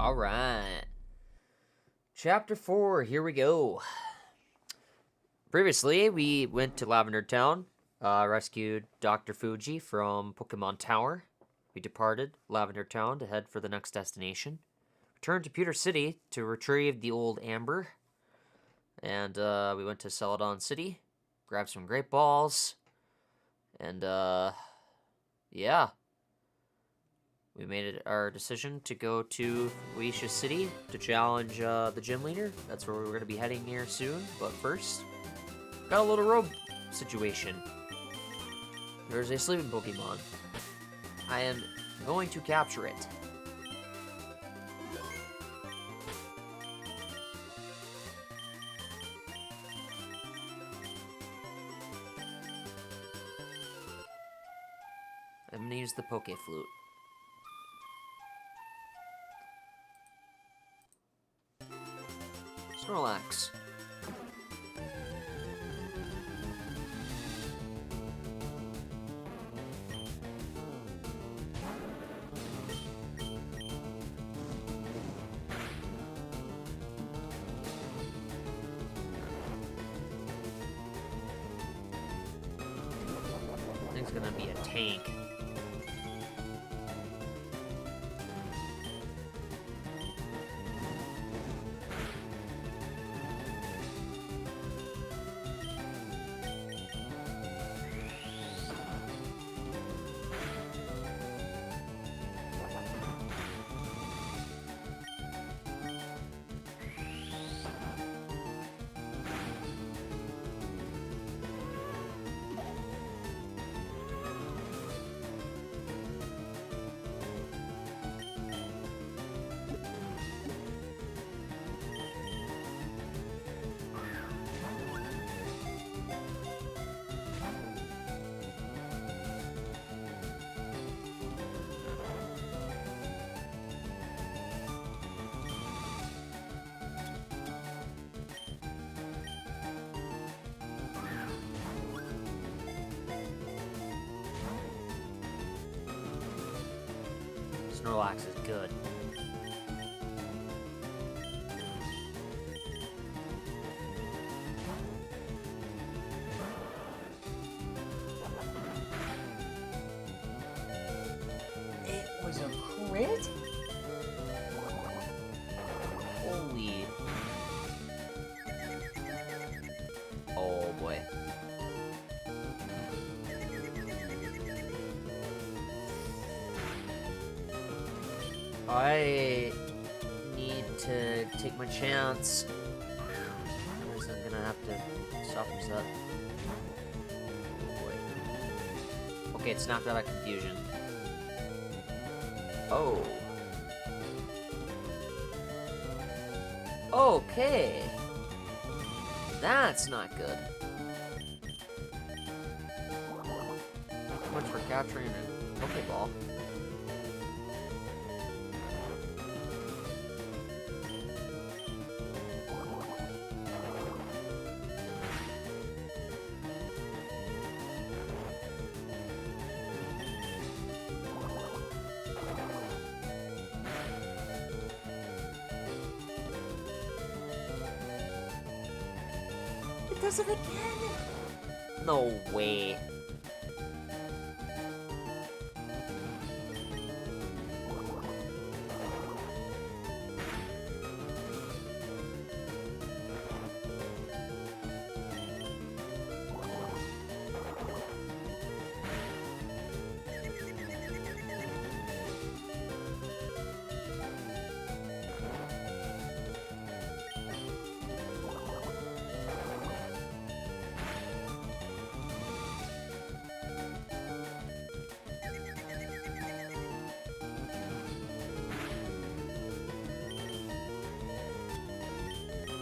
All right. Chapter 4, here we go. Previously, we went to Lavender Town, rescued Dr. Fuji from Pokemon Tower. We departed Lavender Town to head for the next destination. Returned to Pewter City to retrieve the old Amber. And we went to Celadon City, grabbed some great balls. And yeah. We made it our decision to go to Fuchsia City to challenge the gym leader. That's where we're going to be heading here soon. But first, got a little robe situation. There's a sleeping Pokemon. I am going to capture it. I'm going to use the Poke Flute. Snorlax. I think it's gonna be a tank. Snorlax is good. It was a crit? Holy. Oh boy. I need to take my chance. Otherwise I'm gonna have to stop reset. Oh boy. Okay, it's knocked out of confusion. Oh. Okay. That's not good. Too much for capturing a Pokeball. It does it again! No way.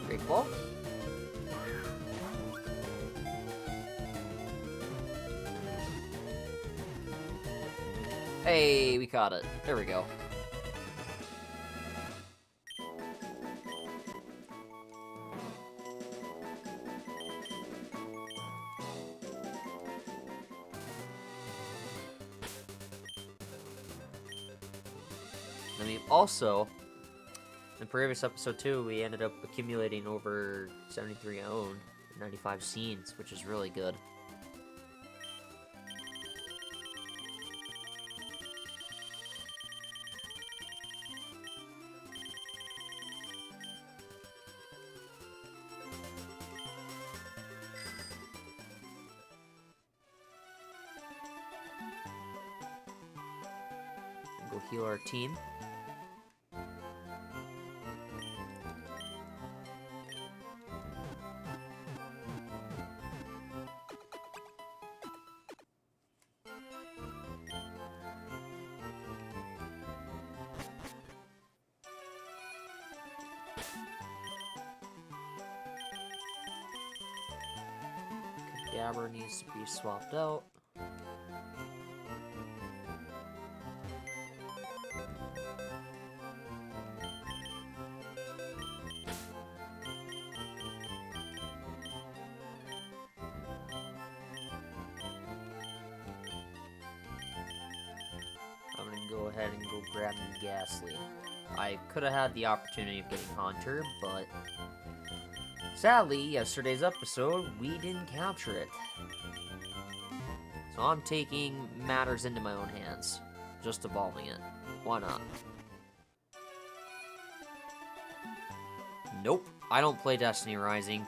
Great ball. Hey, we caught it. There we go. Then we've also In the previous episode too, we ended up accumulating over 73 own, 95 scenes, which is really good. Go heal our team. Gabber needs to be swapped out. I'm gonna go ahead and go grab me Ghastly. I could have had the opportunity of getting Haunter, but sadly, yesterday's episode, we didn't capture it. So I'm taking matters into my own hands. Just evolving it. Why not? Nope, I don't play Destiny Rising.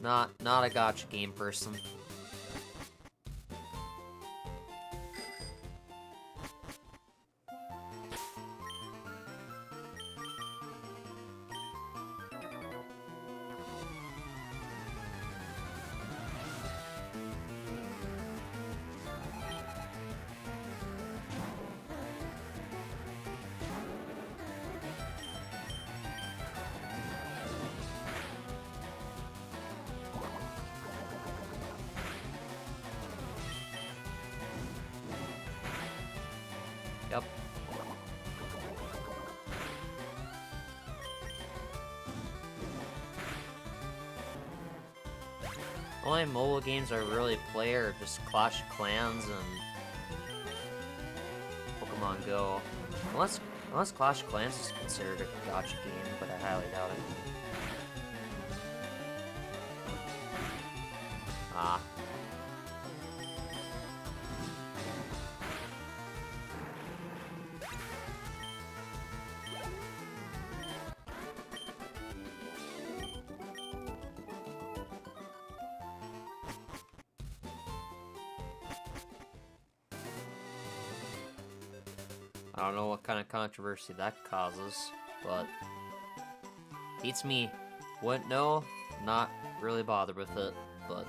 Not a gacha game person. Yep. Only mobile games I really play are just Clash of Clans and Pokemon Go. Unless Clash of Clans is considered a gacha game, but I highly doubt it. Ah. I don't know what kind of controversy that causes, but beats me. Wouldn't know, not really bothered with it, but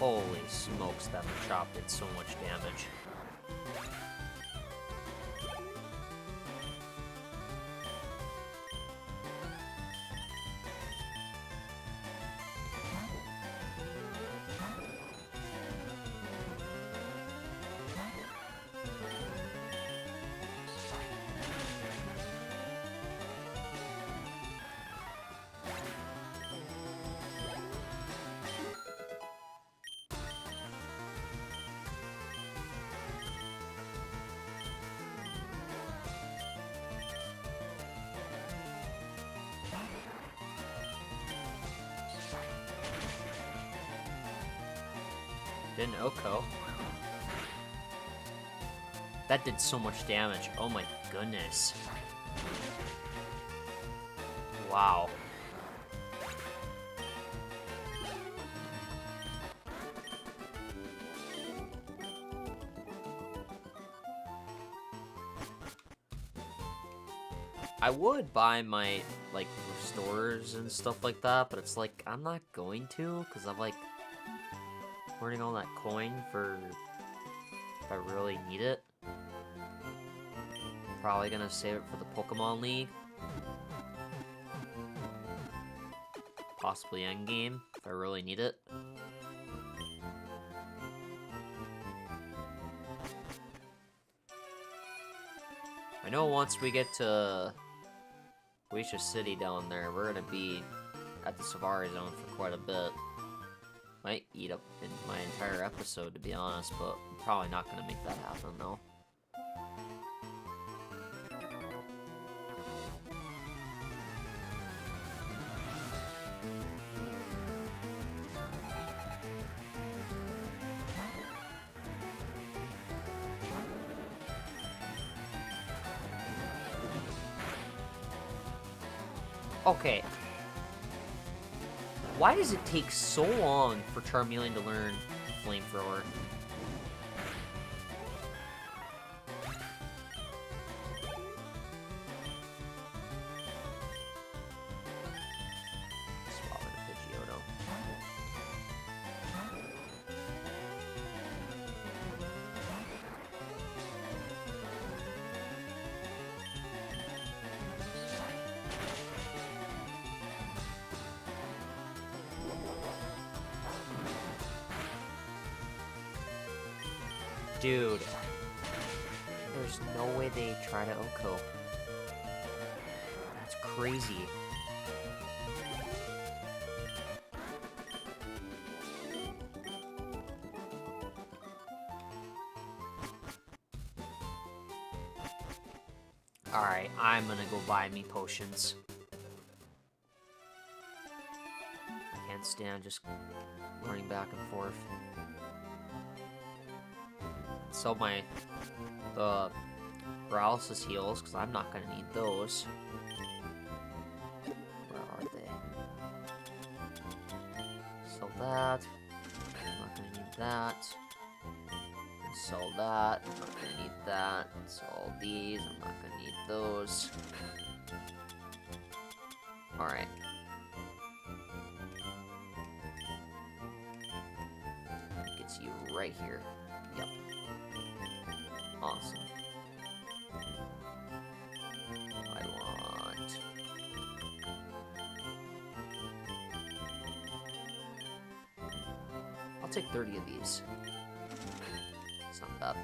holy smokes, that Machop did so much damage. Didn't Oko. That did so much damage. Oh my goodness. Wow. I would buy my, like, restorers and stuff like that, but it's like, I'm not going to, because I'm, like, earning all that coin for if I really need it. Probably gonna save it for the Pokemon League. Possibly endgame, if I really need it. I know once we get to Huisha City down there, we're gonna be at the Safari Zone for quite a bit. Might eat up in my entire episode, to be honest, but I'm probably not gonna make that happen, though. Okay. Why does it take so long for Charmeleon to learn Flamethrower? Swap it to Pidgeotto. Dude, there's no way they try to Oko. That's crazy. Alright, I'm gonna go buy me potions. I can't stand just running back and forth. Sell the paralysis heals, because I'm not going to need those. Where are they? Sell that. I'm not going to need that. Sell that. I'm not going to need that. Sell these. I'm not going to need those. Alright. Gets you right here. Yep. Awesome. I want... I'll take 30 of these. It's not bad.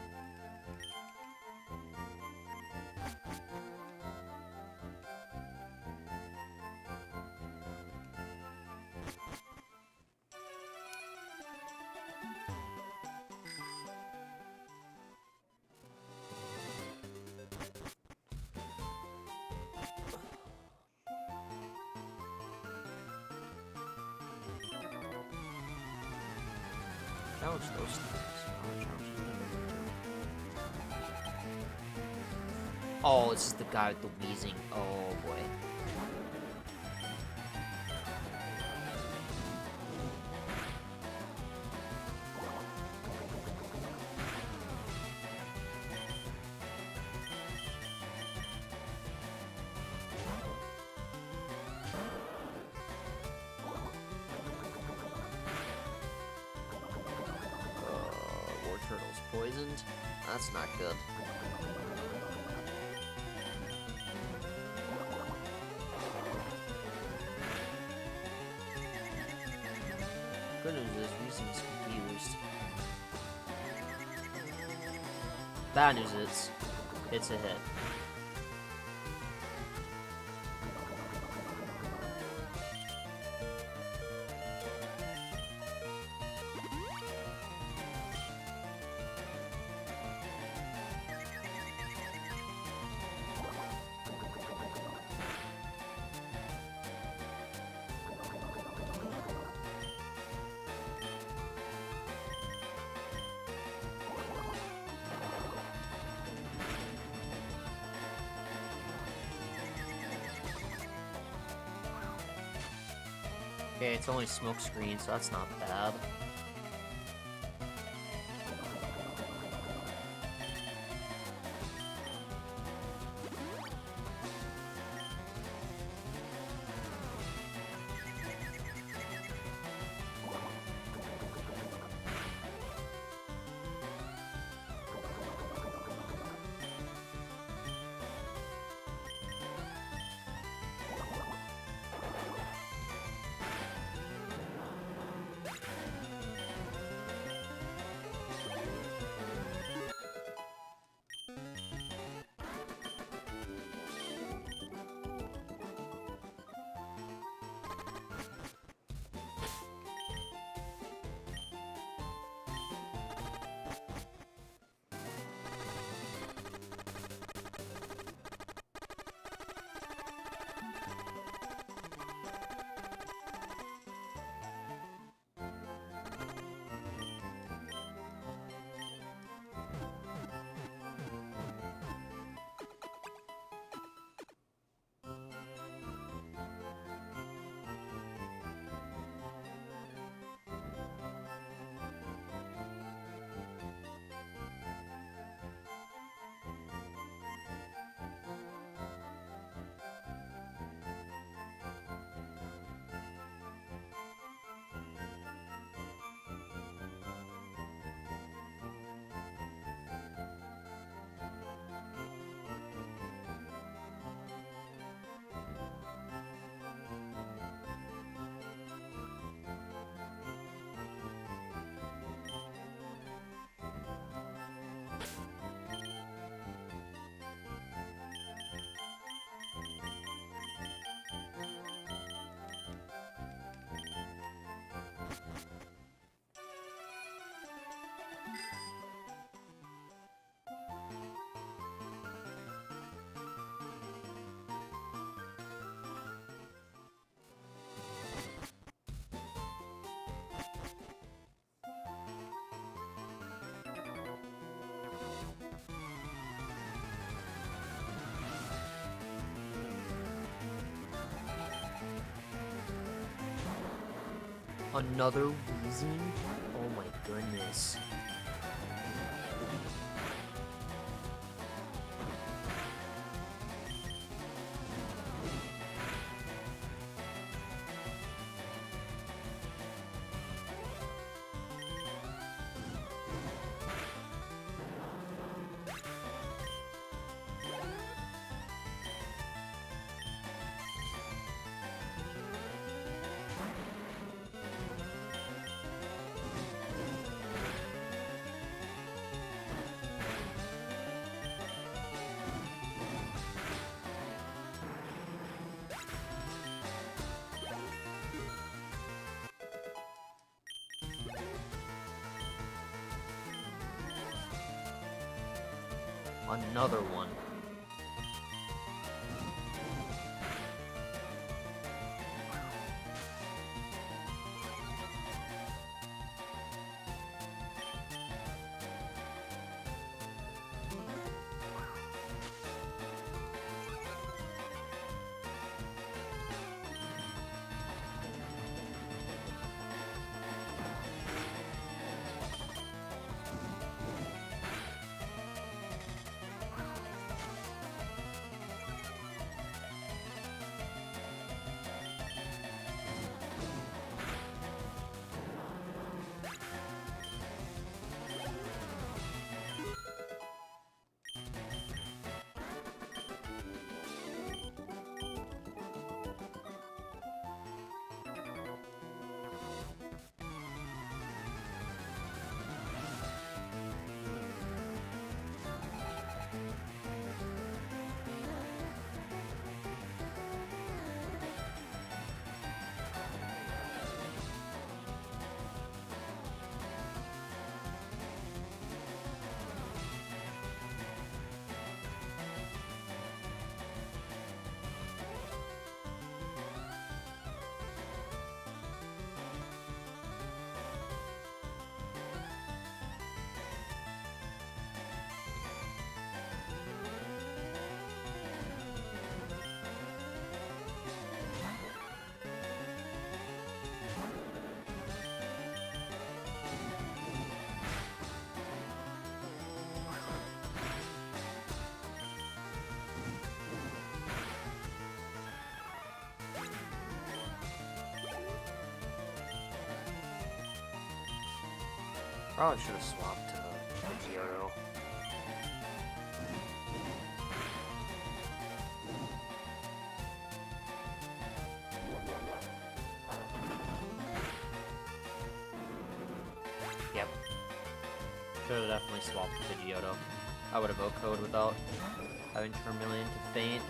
Challenge those things. Oh, this is the guy with the wheezing. Oh boy. Turtle's poisoned. That's not good. Good news is Reason's confused. Bad news is it's a hit. Okay, it's only smoke screen, so that's not bad. Another reason? Oh my goodness. Another one. Probably should have swapped to Pidgeotto. Yep. Should have definitely swapped to Pidgeotto. I would have OHKO'd without having Charmeleon to faint.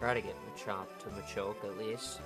Try to get Machop to Machoke at least.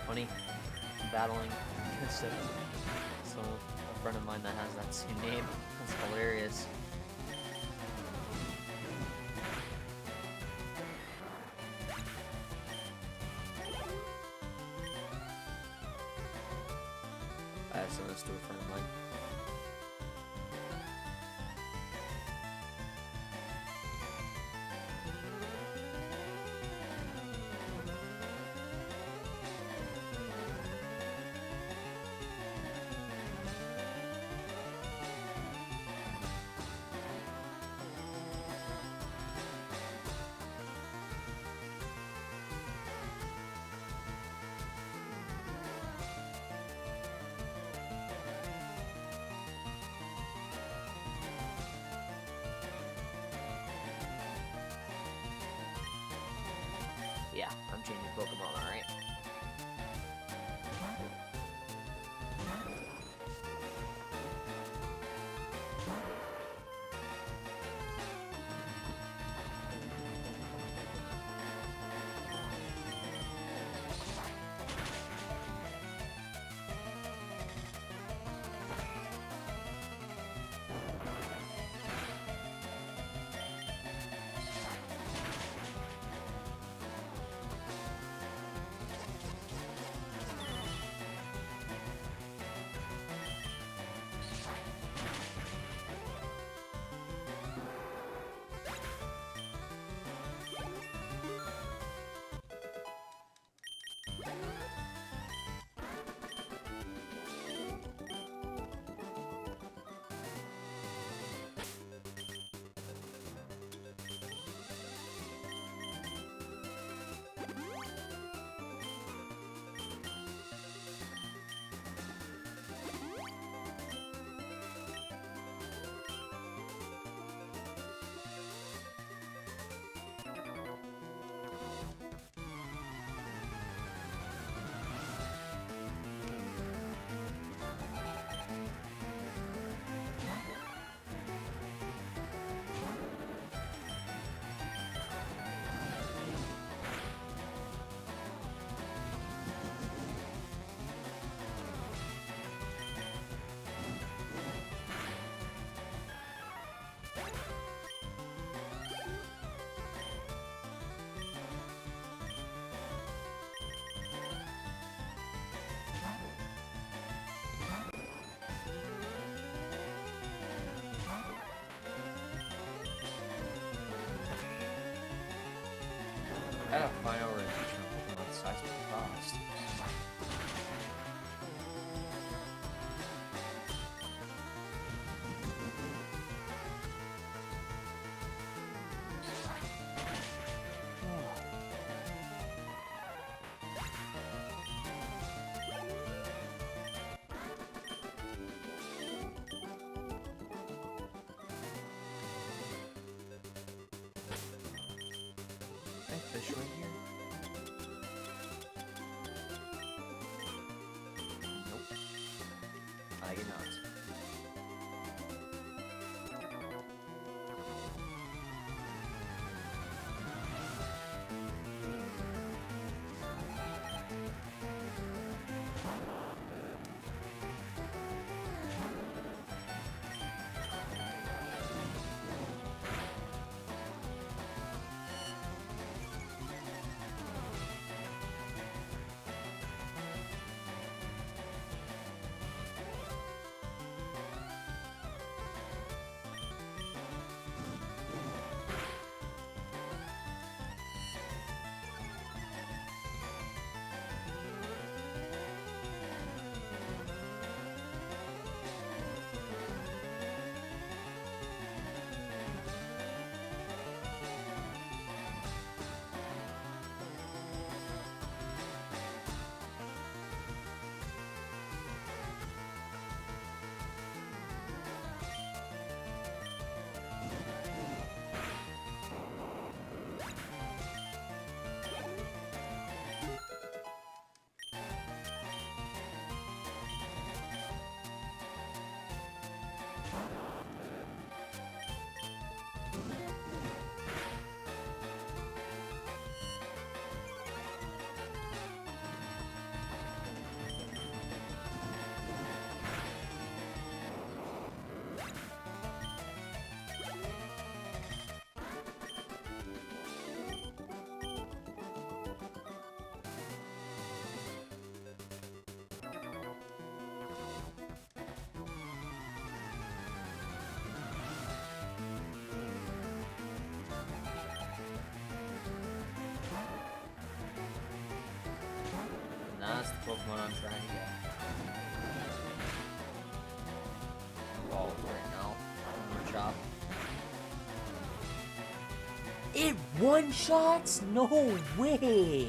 Funny, battling against a friend of mine that has that same name. That's hilarious. I sent this to a friend of mine. Yeah, I'm changing Pokemon, alright? you're not. That's the Pokemon I'm trying to get. Oh, right now. More chop. It one-shots? No way!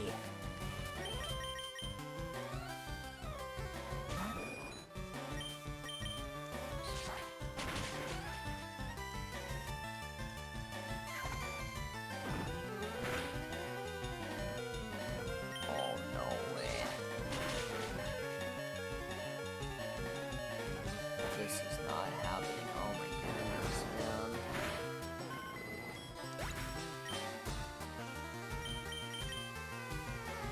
Oh, no way. This is not happening. Oh my goodness, man.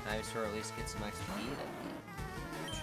Ivysaur at least get some XP, that'd be huge.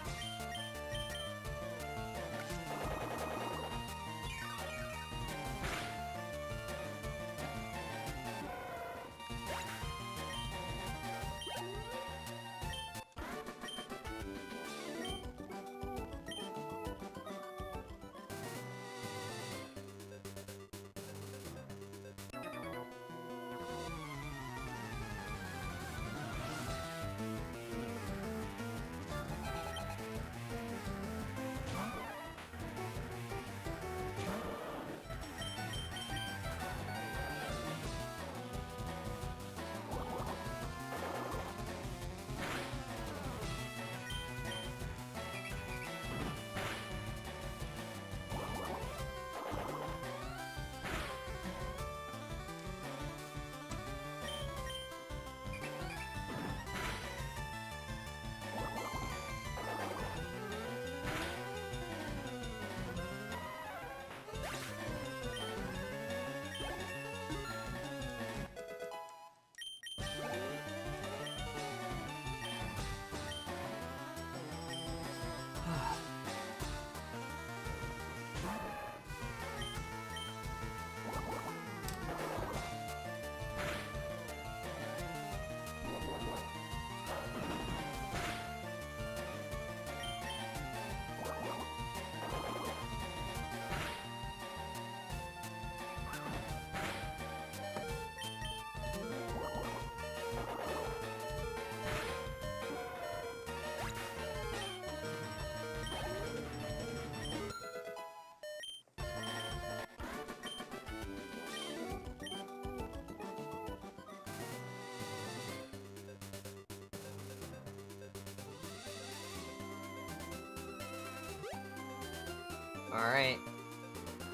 Alright.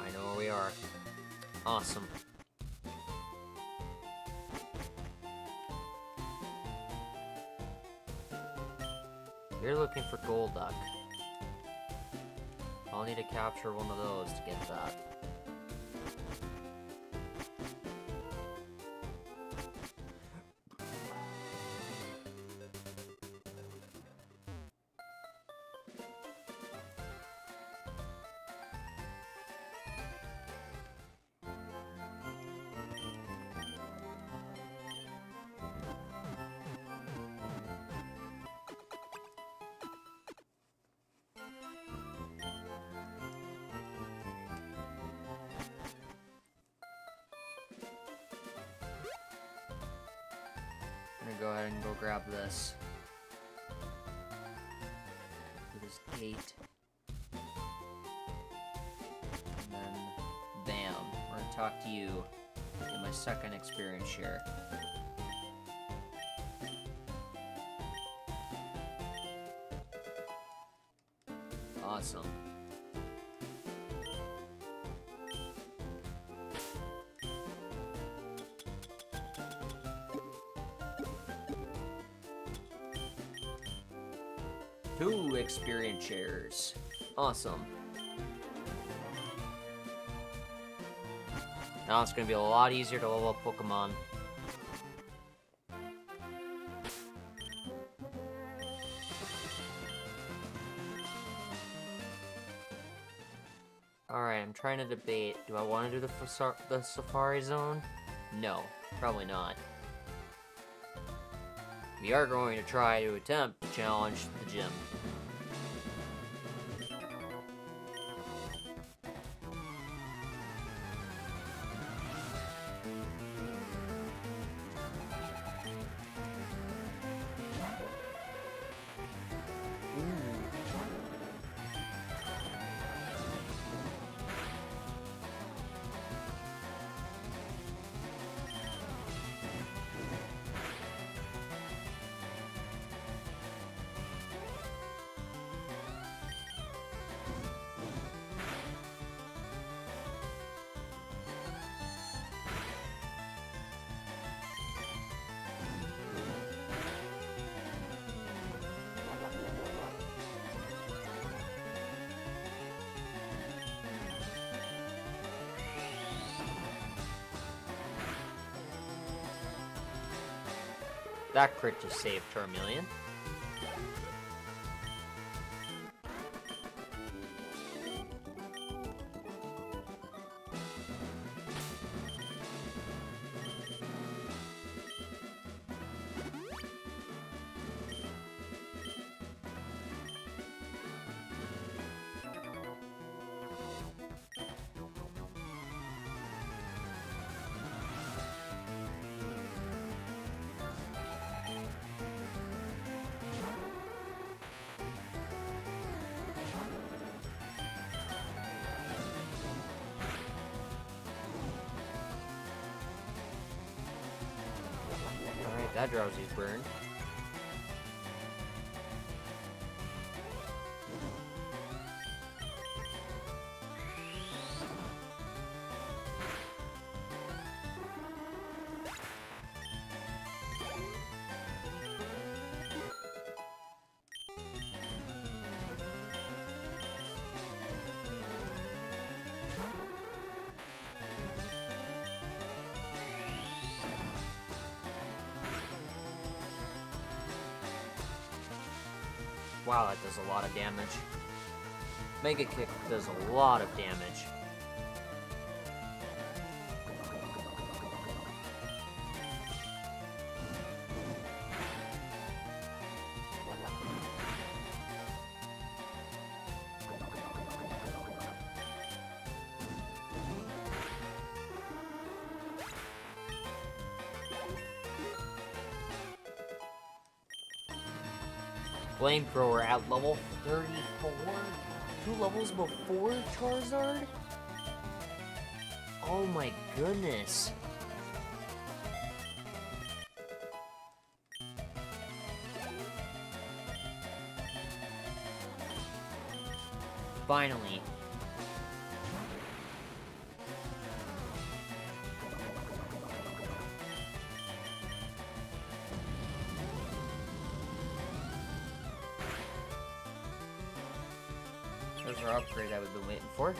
I know where we are. Awesome. You're looking for Golduck. I'll need to capture one of those to get that. I'm gonna go ahead and go grab this. Through this gate. And then, bam. We're gonna talk to you in my second experience share. Awesome. Two experience shares. Awesome. Now it's gonna be a lot easier to level up Pokemon. Alright, I'm trying to debate. Do I want to do the Safari Zone? No, probably not. We are going to try to attempt to challenge the gym. That crit just saved Charmeleon. Alright, that Drowsy's burned. Wow, that does a lot of damage. Mega Kick does a lot of damage. Flamethrower at level 34? 2 levels before Charizard? Oh my goodness. Finally. There's our upgrade that we've been waiting for.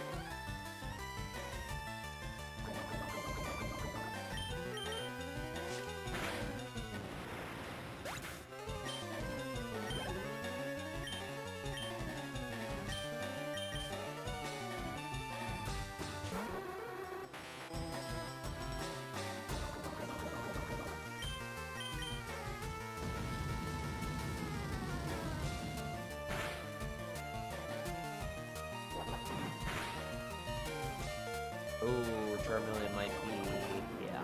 Oh, Charmeleon might be... yeah.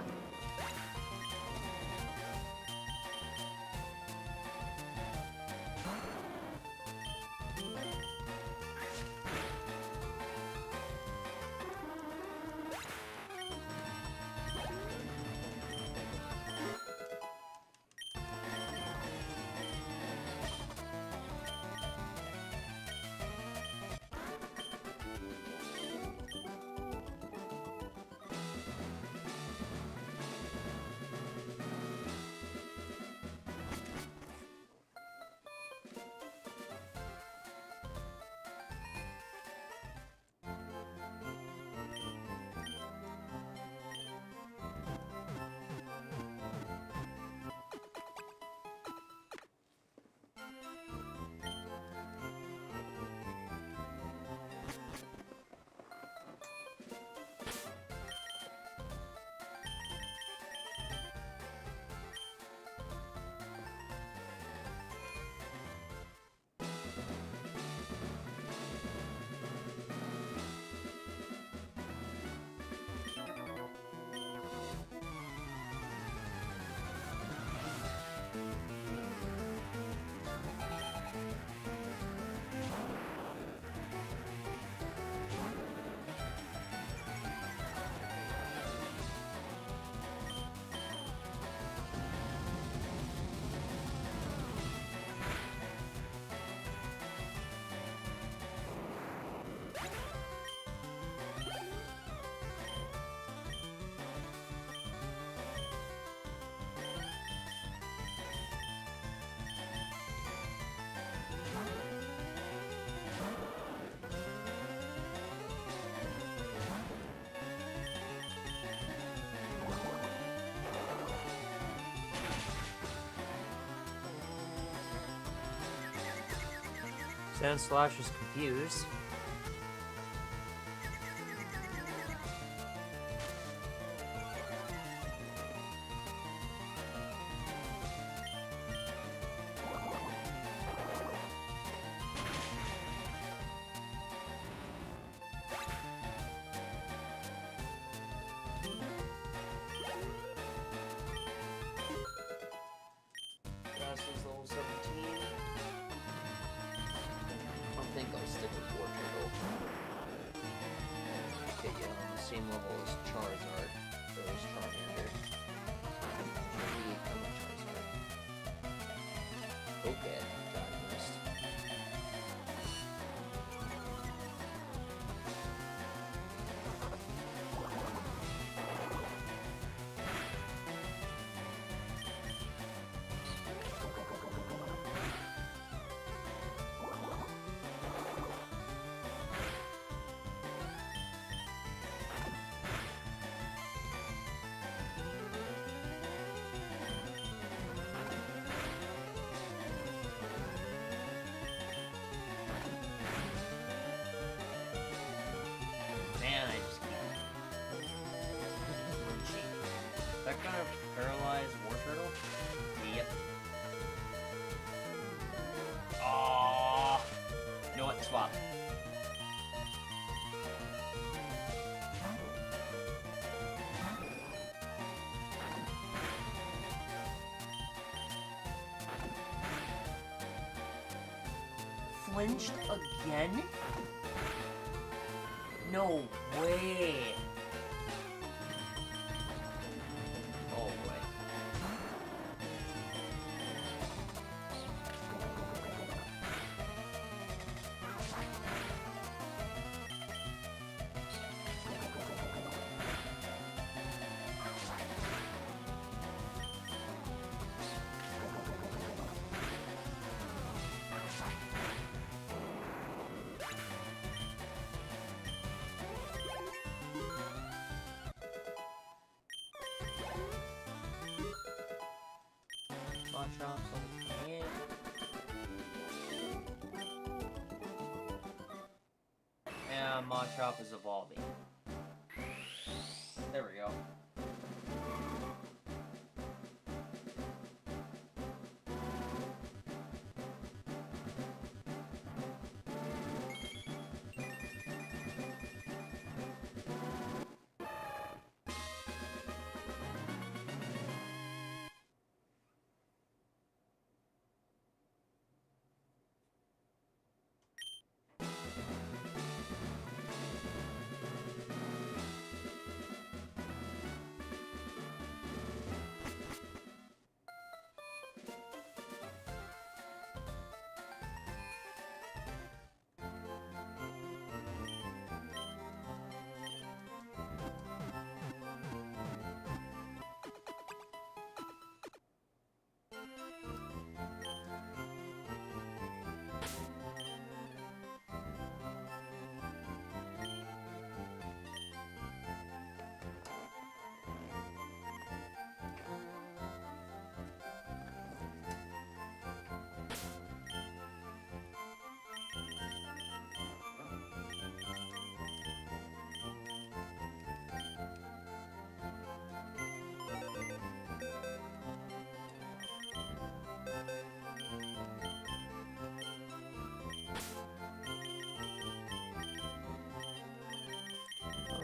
Sandslash is confused. Gastly's level 17. I think I'll stick with Wartortle. Okay, yeah, on the same level as Charizard. Or as Charmander. Maybe how much Charizard? Okay, diagnosed. Man, I just keep flinching. Is that gonna paralyze Wartortle? Yep. Aww. You know what? Swap. Flinched again? No way. Oh boy. Machop, so we can. And Machop is evolving. There we go.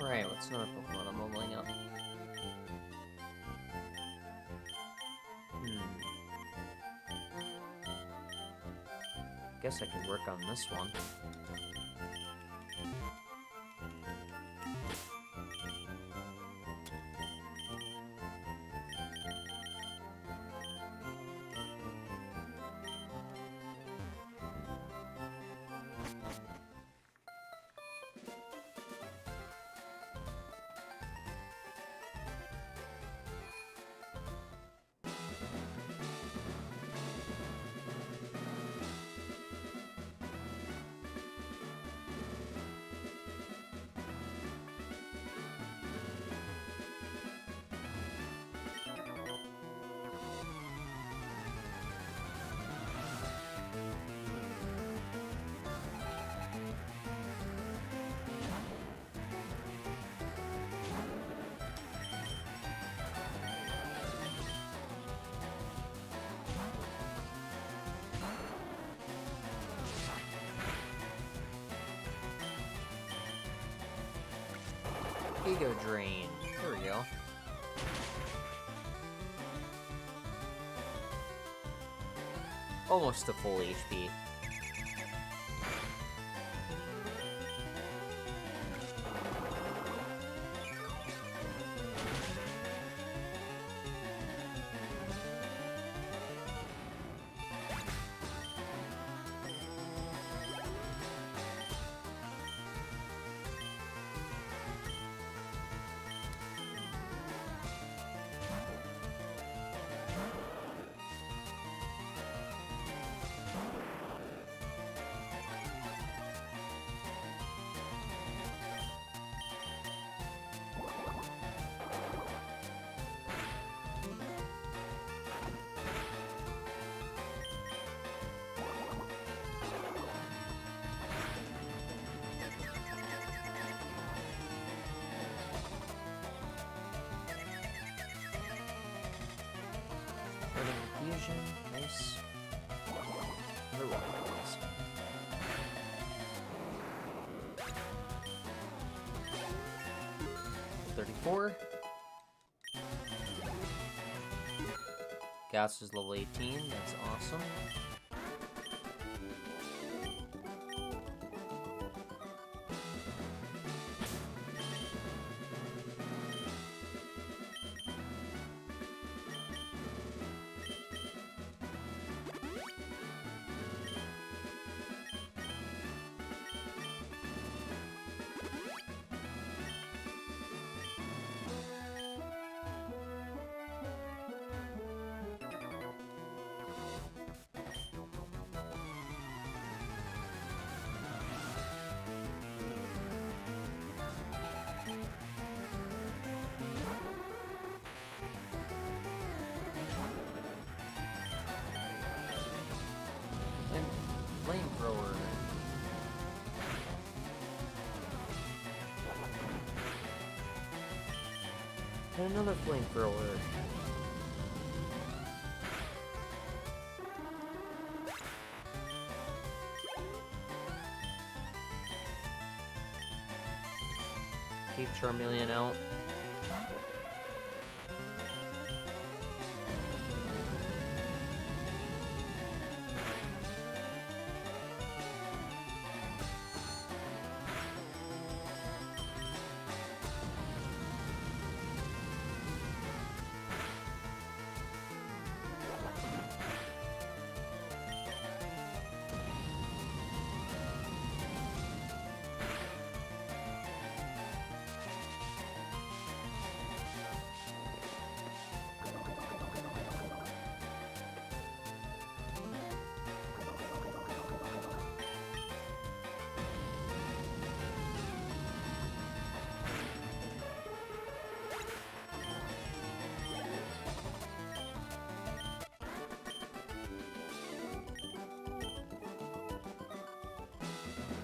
Alright, what's another Pokemon I'm leveling up? Guess I could work on this one. Ego Drain. There we go. Almost to full HP. Fusion, nice. Another one of those. $34. Gas is level 18, that's awesome. And another flamethrower. Keep Charmeleon out.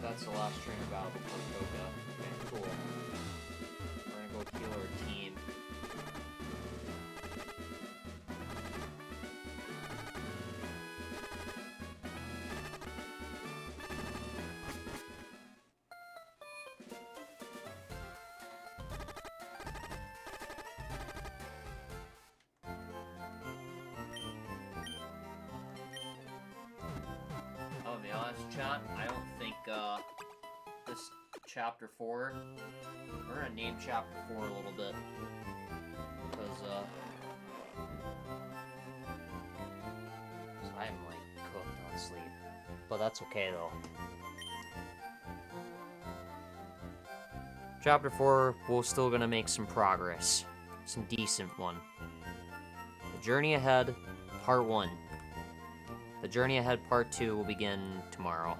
That's the last trainer battle before Koga. Okay, cool. We're gonna go heal our team. I'll be honest, chat, I don't think, this chapter 4, we're gonna name chapter 4 a little bit, because, I'm, like, cooked on sleep, but that's okay, though. Chapter 4, we're still gonna make some progress, some decent one. The Journey Ahead, Part 1. The Journey Ahead Part 2 will begin tomorrow.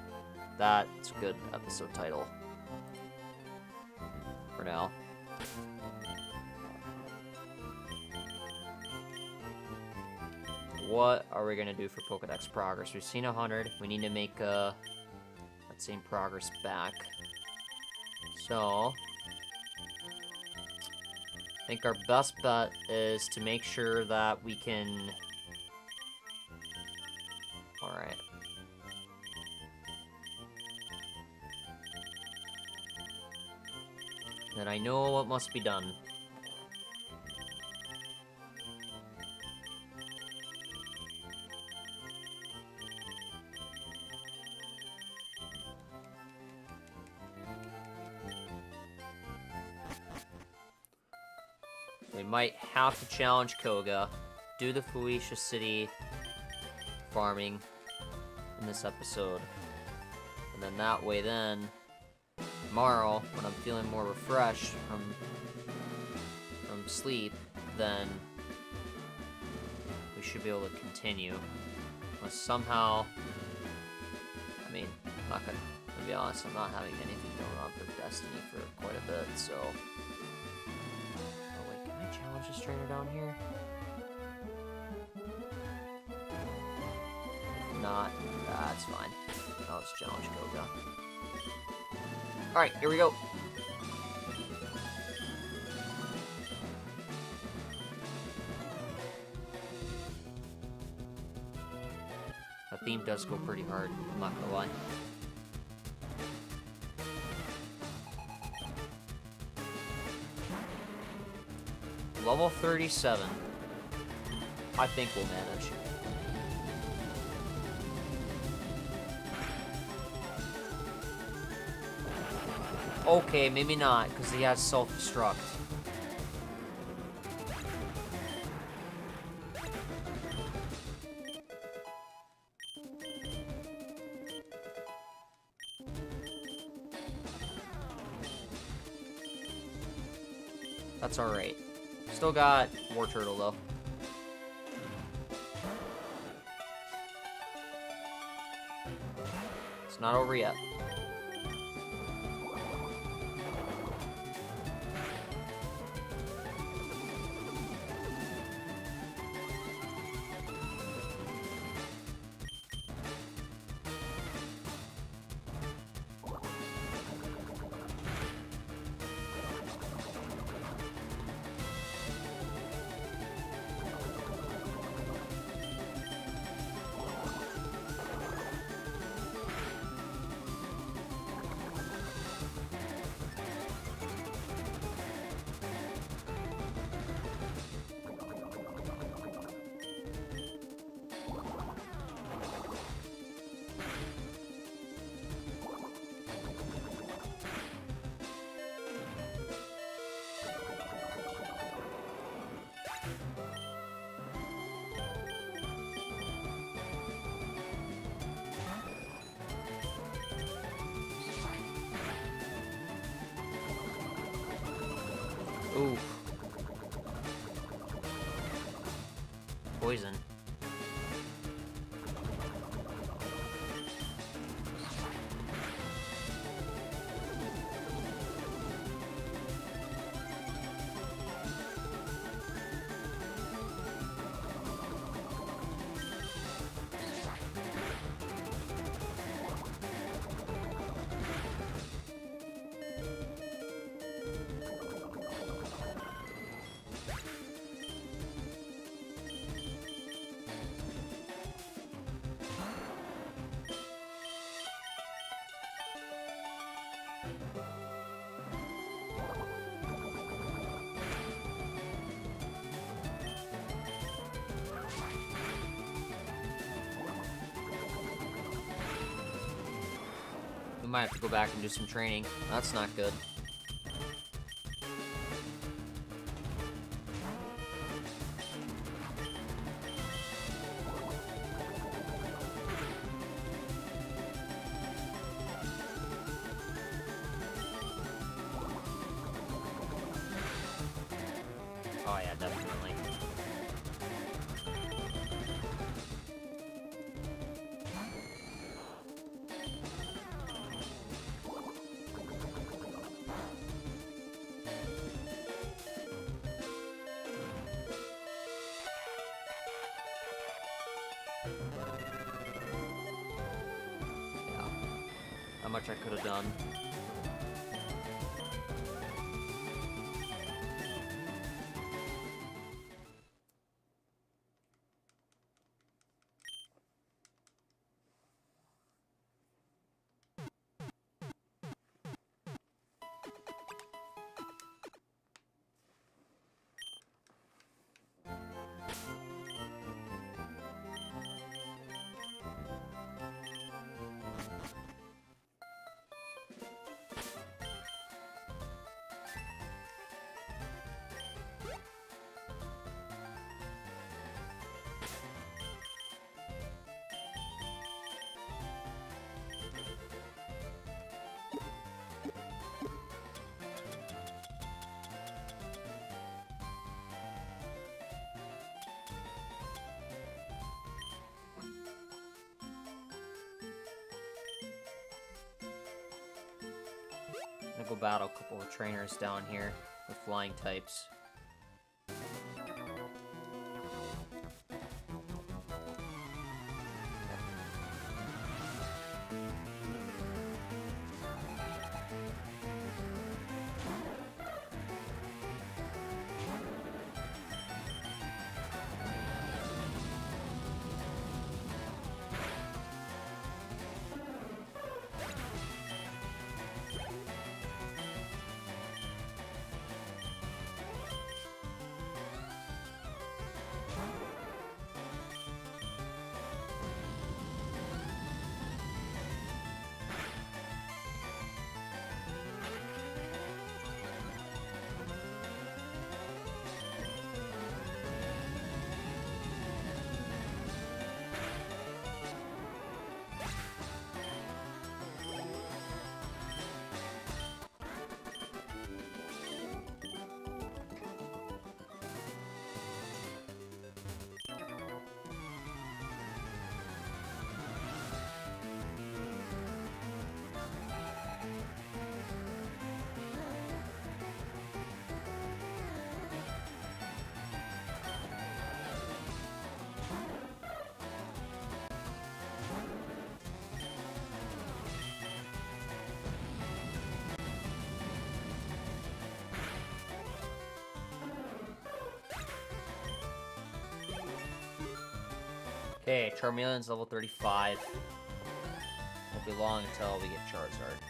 That's a good episode title. For now. What are we gonna do for Pokedex progress? We've seen 100. We need to make that same progress back. So, I think our best bet is to make sure that we can... Alright. Then I know what must be done. We might have to challenge Koga, do the Felicia City farming in this episode. And then that way then, tomorrow, when I'm feeling more refreshed from sleep, then we should be able to continue. Unless somehow, I mean, I'm not gonna, to be honest, I'm not having anything going on for Destiny for quite a bit, so. Oh wait, can I challenge this trainer down here? If not, that's fine. I'll just challenge Koga. Alright, here we go. That theme does go pretty hard, I'm not gonna lie. Level 37. I think we'll manage. Okay, maybe not, because he has self-destruct. That's alright. Still got War Turtle, though. It's not over yet. poison. We might have to go back and do some training. That's not good. Oh yeah, definitely. Yeah. How much I could have done. I'm gonna go battle a couple of trainers down here with flying types. Okay, Charmeleon's level 35. Won't be long until we get Charizard.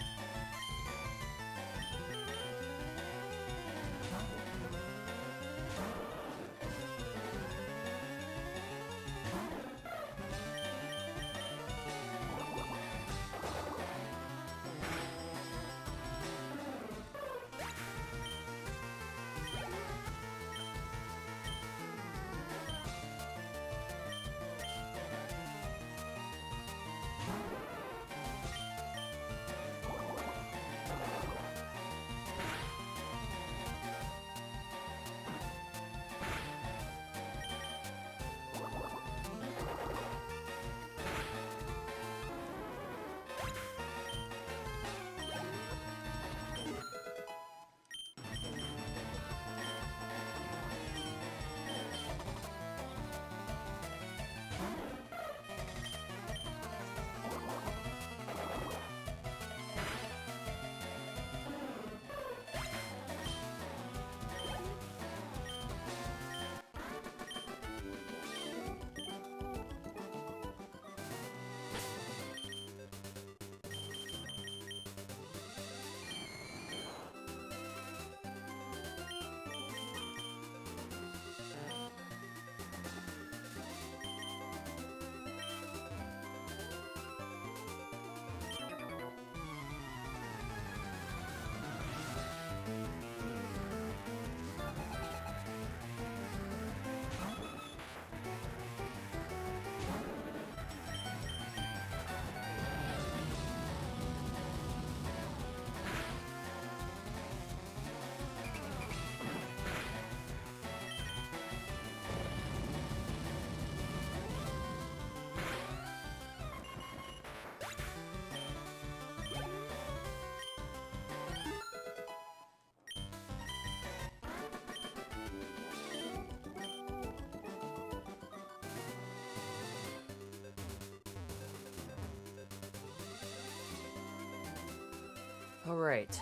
Alright.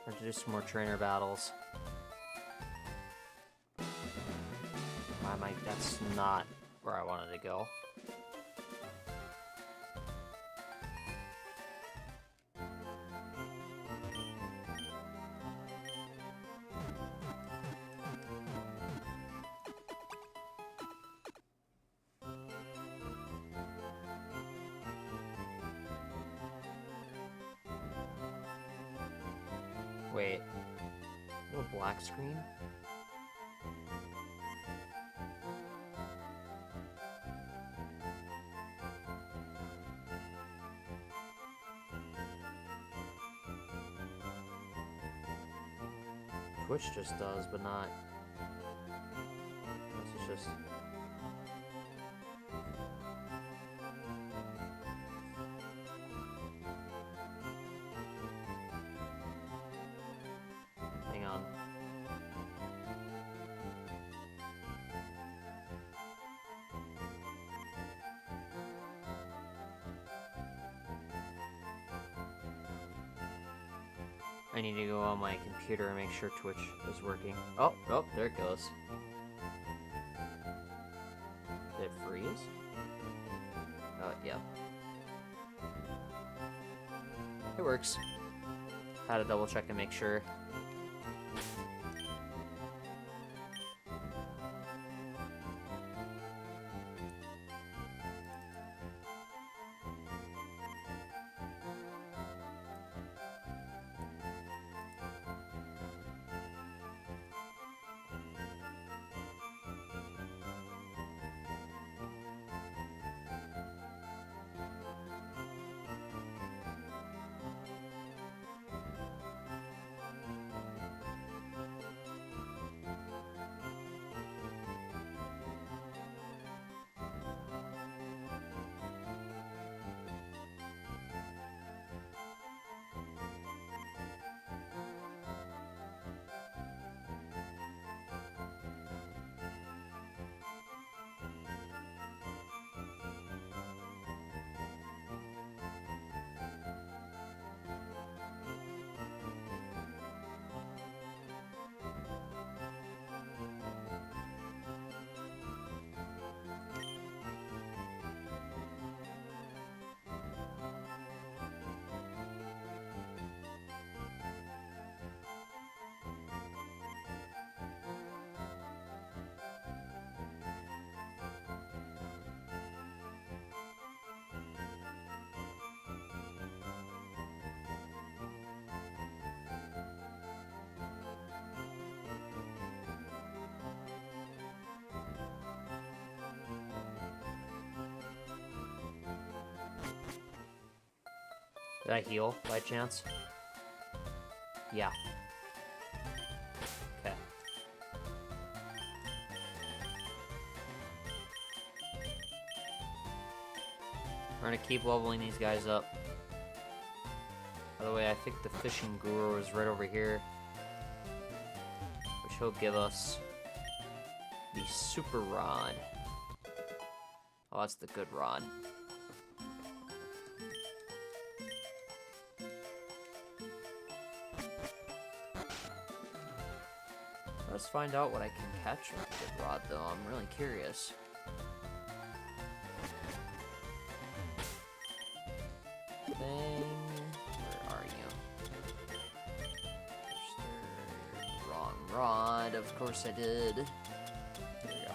We're to do some more trainer battles. Why am I? That's not where I wanted to go. Wait. A little black screen? Twitch just does, but not. This is just. Hang on. I need to go on my computer and make sure Twitch is working. Oh, there it goes. Did it freeze? Oh, yeah. It works. Had to double check and make sure. Did I heal by chance? Yeah. Okay. We're gonna keep leveling these guys up. By the way, I think the fishing guru is right over here, which he'll give us the super rod. Oh, that's the good rod. Let's find out what I can catch with the good rod, though. I'm really curious. Thing. Where are you? Wrong rod. Of course I did. There we go.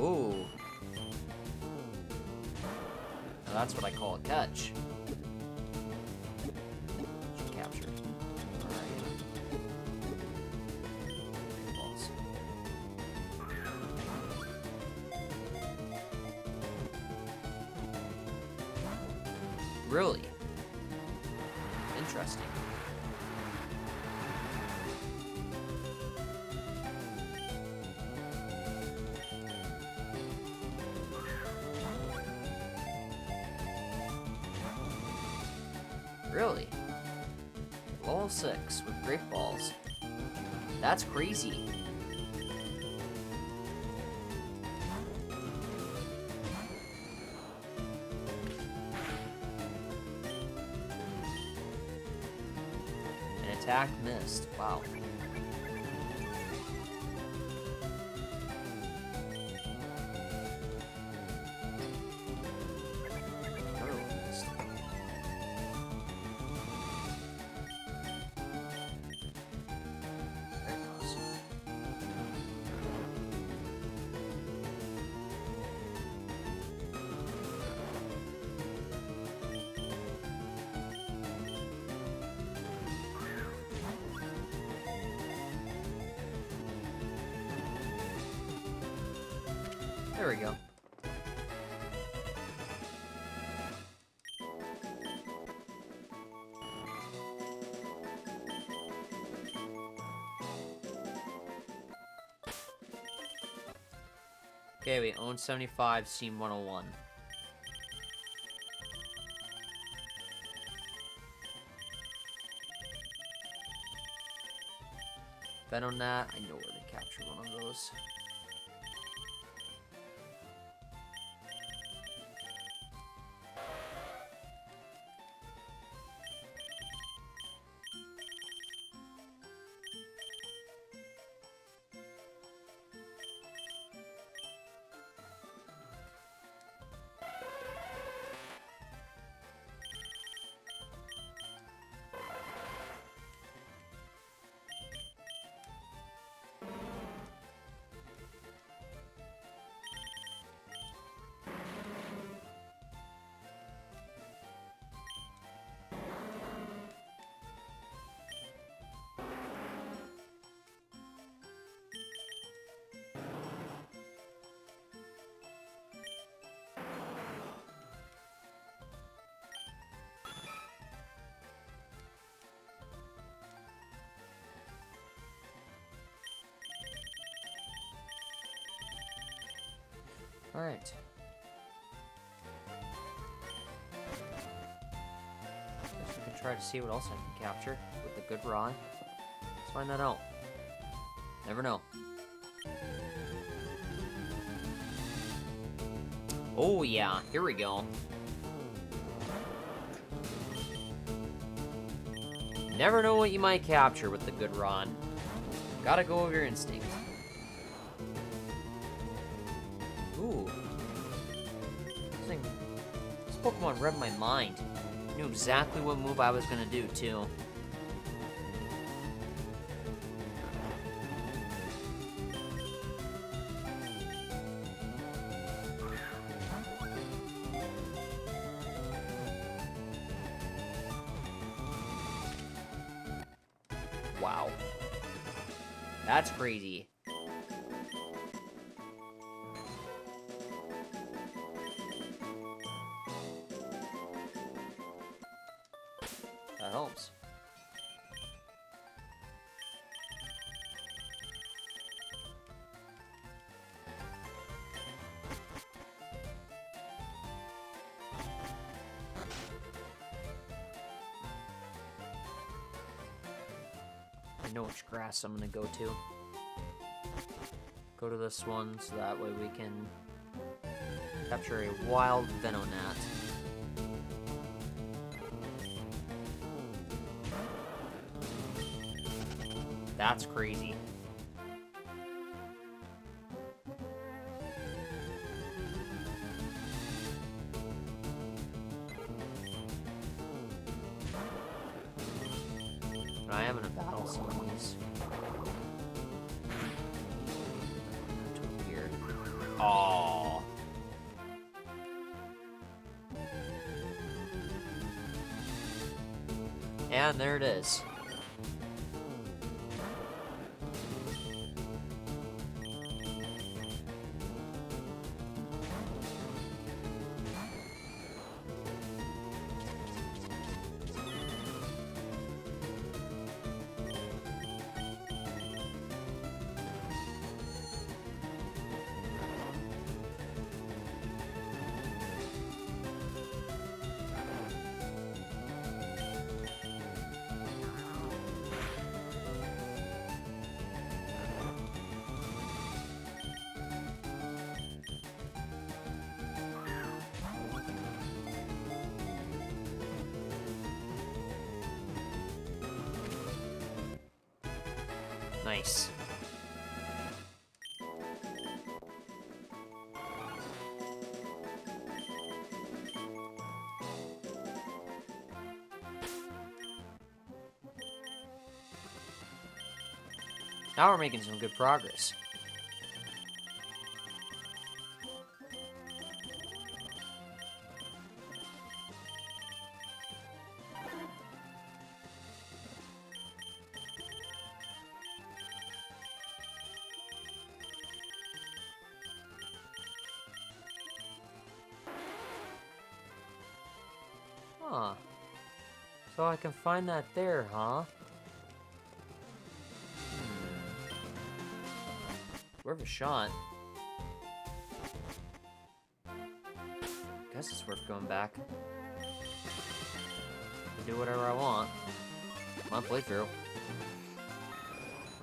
Ooh. Now that's what I call a catch. Captured. Alright. Balls. Really? Interesting. Really? Level 6 with Great Balls. That's crazy. An attack missed. Wow. Another one missed. There it goes. There we go. Okay, we own 75, Steam 101. Venonat, I know where to capture one of those. Alright. Guess we can try to see what else I can capture with the good rod. Let's find that out. Never know. Oh yeah, here we go. Never know what you might capture with the good rod. Gotta go with your instinct. Ooh. This Pokemon read my mind. Knew exactly what move I was gonna do, too. Wow. That's crazy. That helps. I know which grass I'm gonna go to. Go to this one so that way we can capture a wild Venonat. That's crazy. But I am in a battle some of these. Weird. Aww. And there it is. Nice. Now we're making some good progress. Huh. So I can find that there, huh? Worth a shot. Guess it's worth going back. I can do whatever I want. My playthrough.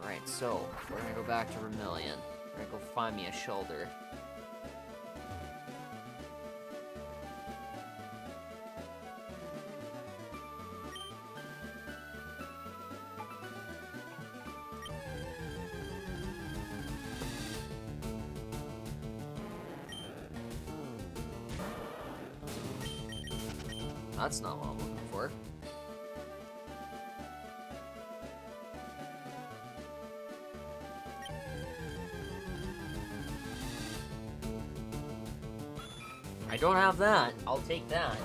Alright, so we're gonna go back to Vermilion. We're gonna go find me a shoulder. That's not what I'm looking for. I don't have that. I'll take that.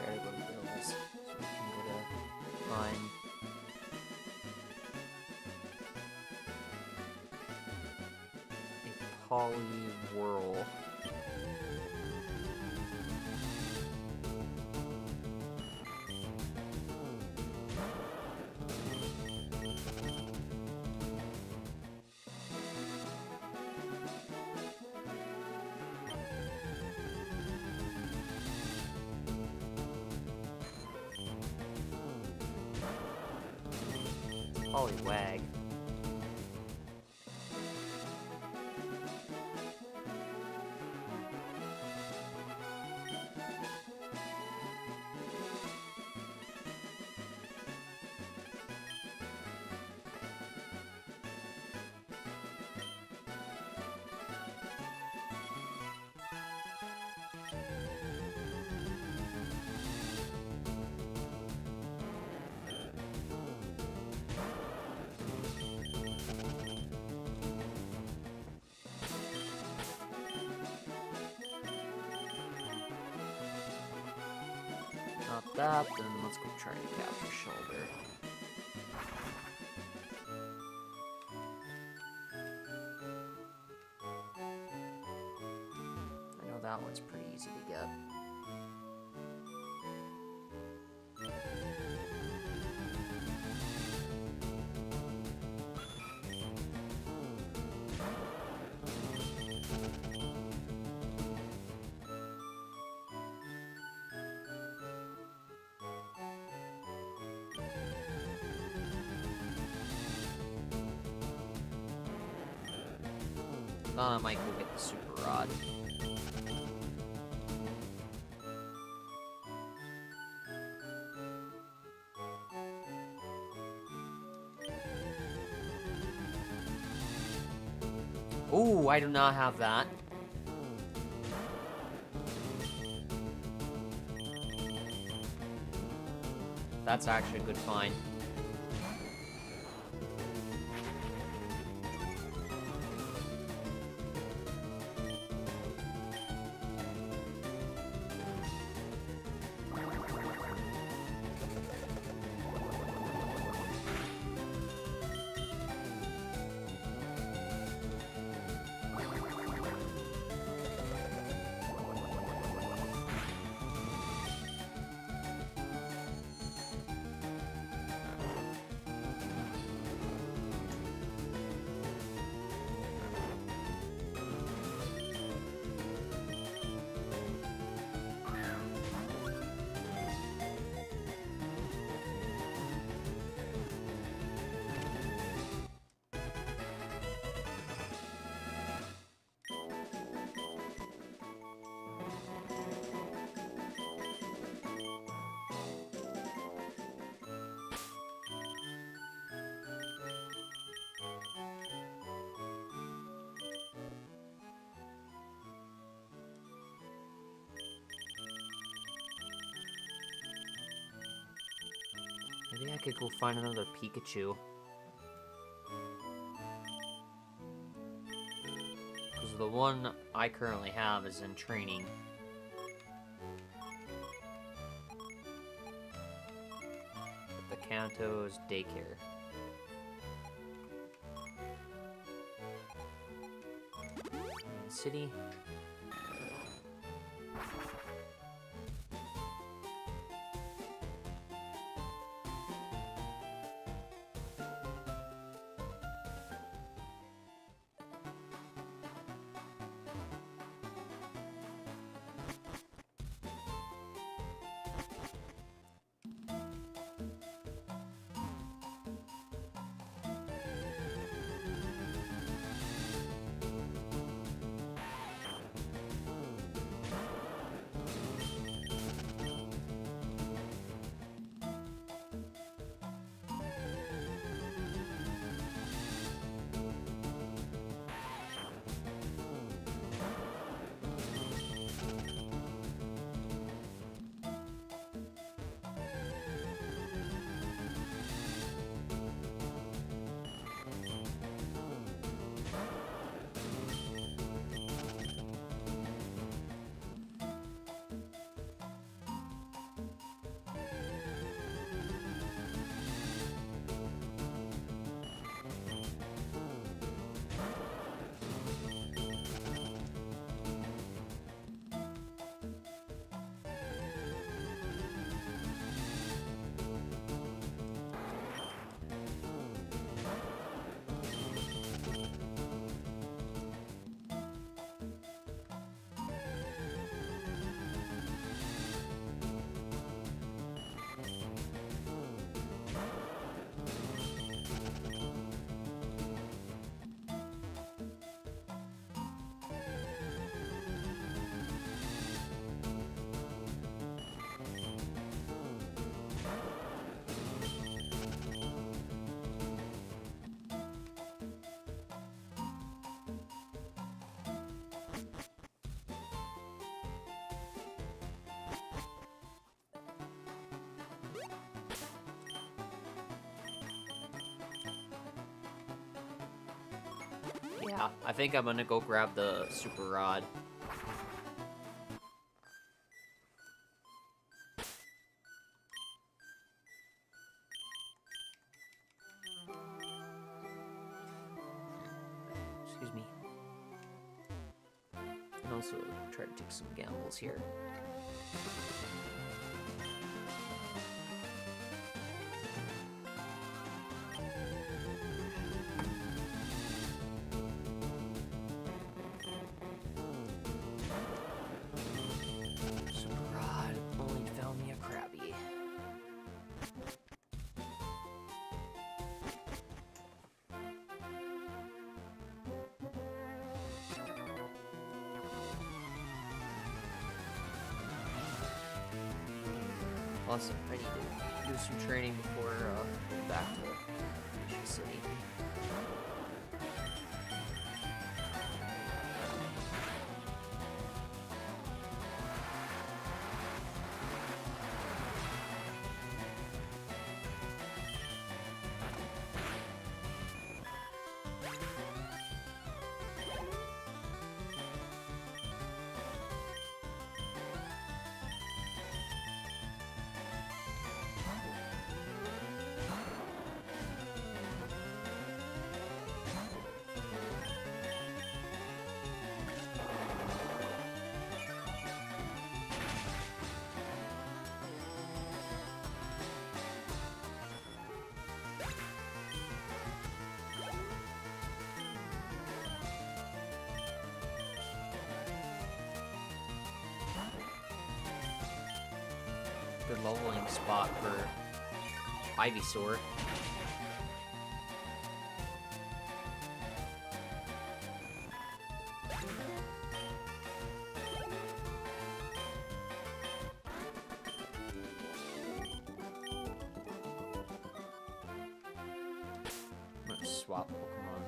There to go to Bills. So we can go to mine. A Poliwhirl. Poliwag. Not that, then let's go try to capture shoulder. I know that one's pretty easy to get. thought I might go get the super rod. Ooh, I do not have that. That's actually a good find. Maybe I could go find another Pikachu. Because the one I currently have is in training. At the Kanto's daycare. City. Yeah, I think I'm gonna go grab the super rod. Excuse me. And also try to take some gambles here. Plus, I need to do some training before going back to Mission City. Good leveling spot for Ivysaur. I'm gonna swap Pokemon around.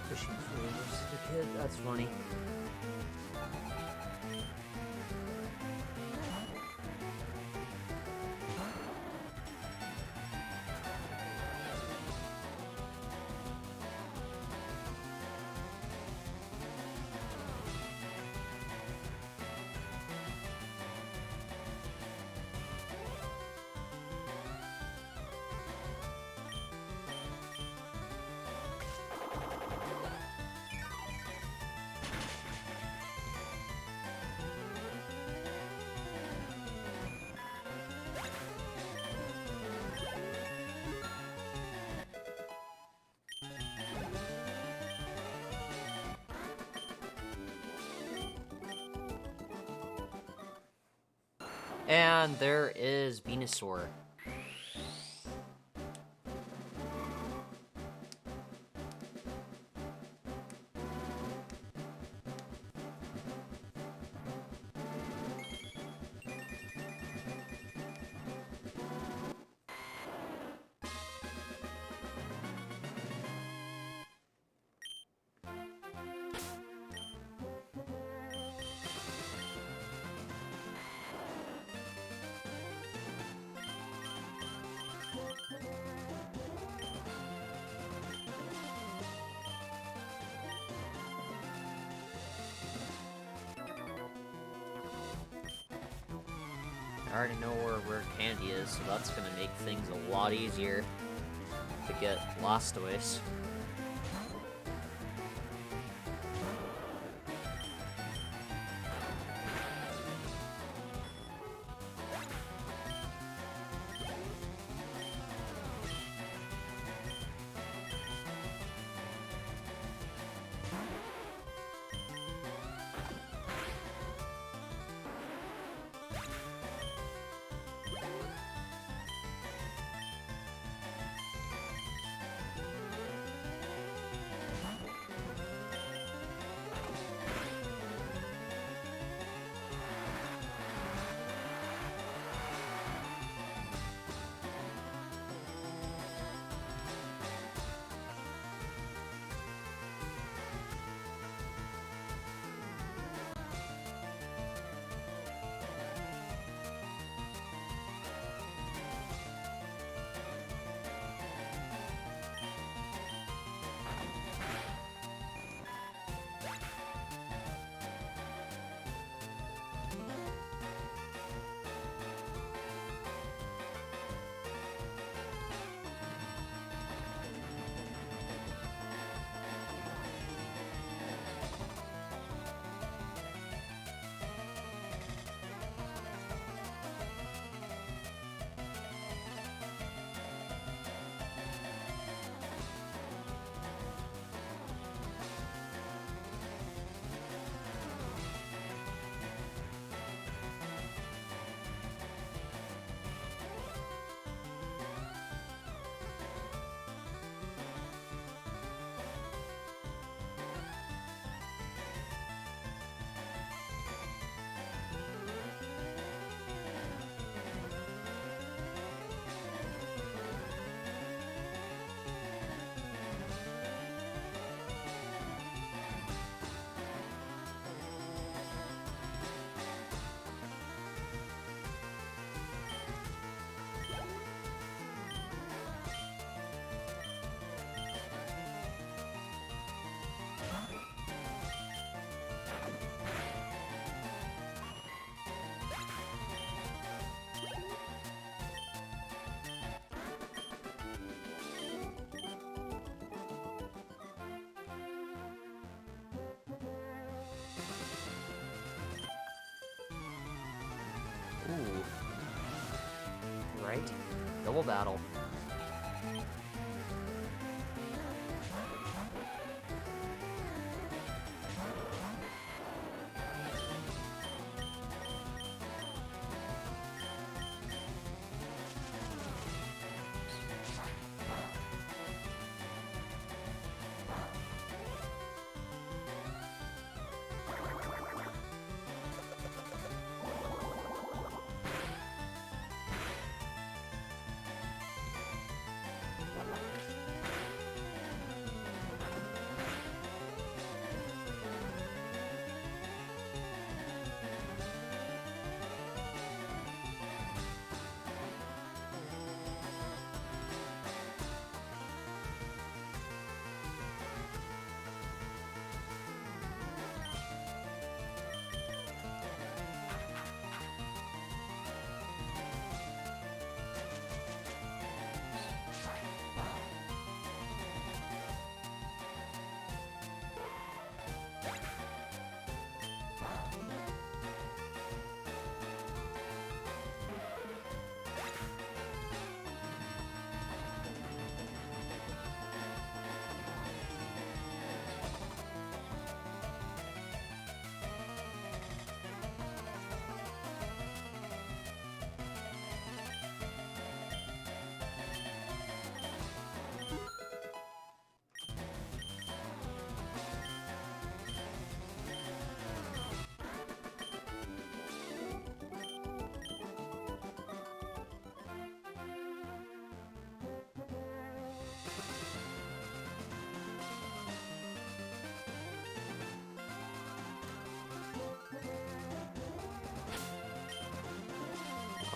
Fishing flavors as a kid, that's funny. And there is Venusaur. I already know where Candy is, so that's gonna make things a lot easier to get Blastoise. Alright. Double battle.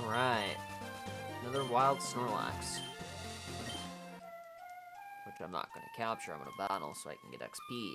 Alright. Another wild Snorlax. Which I'm not going to capture. I'm going to battle so I can get XP.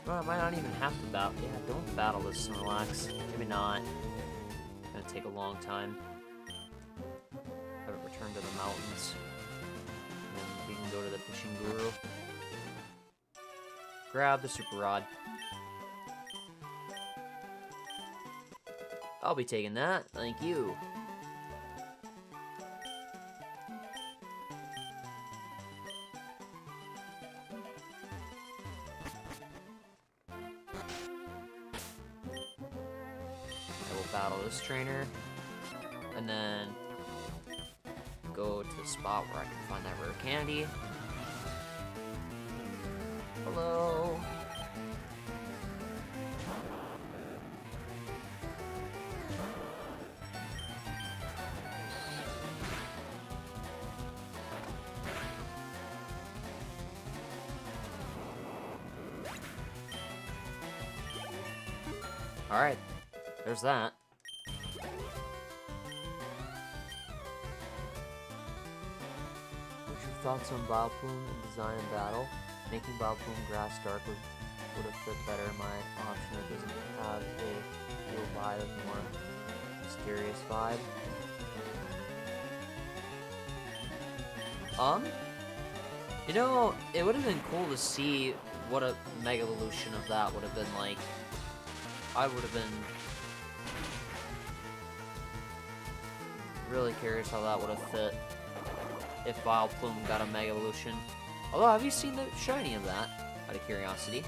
Well, I might not even have to battle. Yeah, don't battle this Snorlax. Maybe not. It's gonna take a long time. Have it return to the mountains. And then we can go to the fishing guru. Grab the Super Rod. I'll be taking that. Thank you. Battle this trainer, and then go to the spot where I can find that rare candy. Hello. All right, there's that. Thoughts on Vileplume and design and battle? Making Vileplume grass dark would have fit better in my option. It doesn't have a feel vibe, a more mysterious vibe. You know, it would have been cool to see what a Mega Evolution of that would have been like. I would have been really curious how that would have fit if Vileplume got a Mega Evolution. Although, have you seen the shiny of that? Out of curiosity.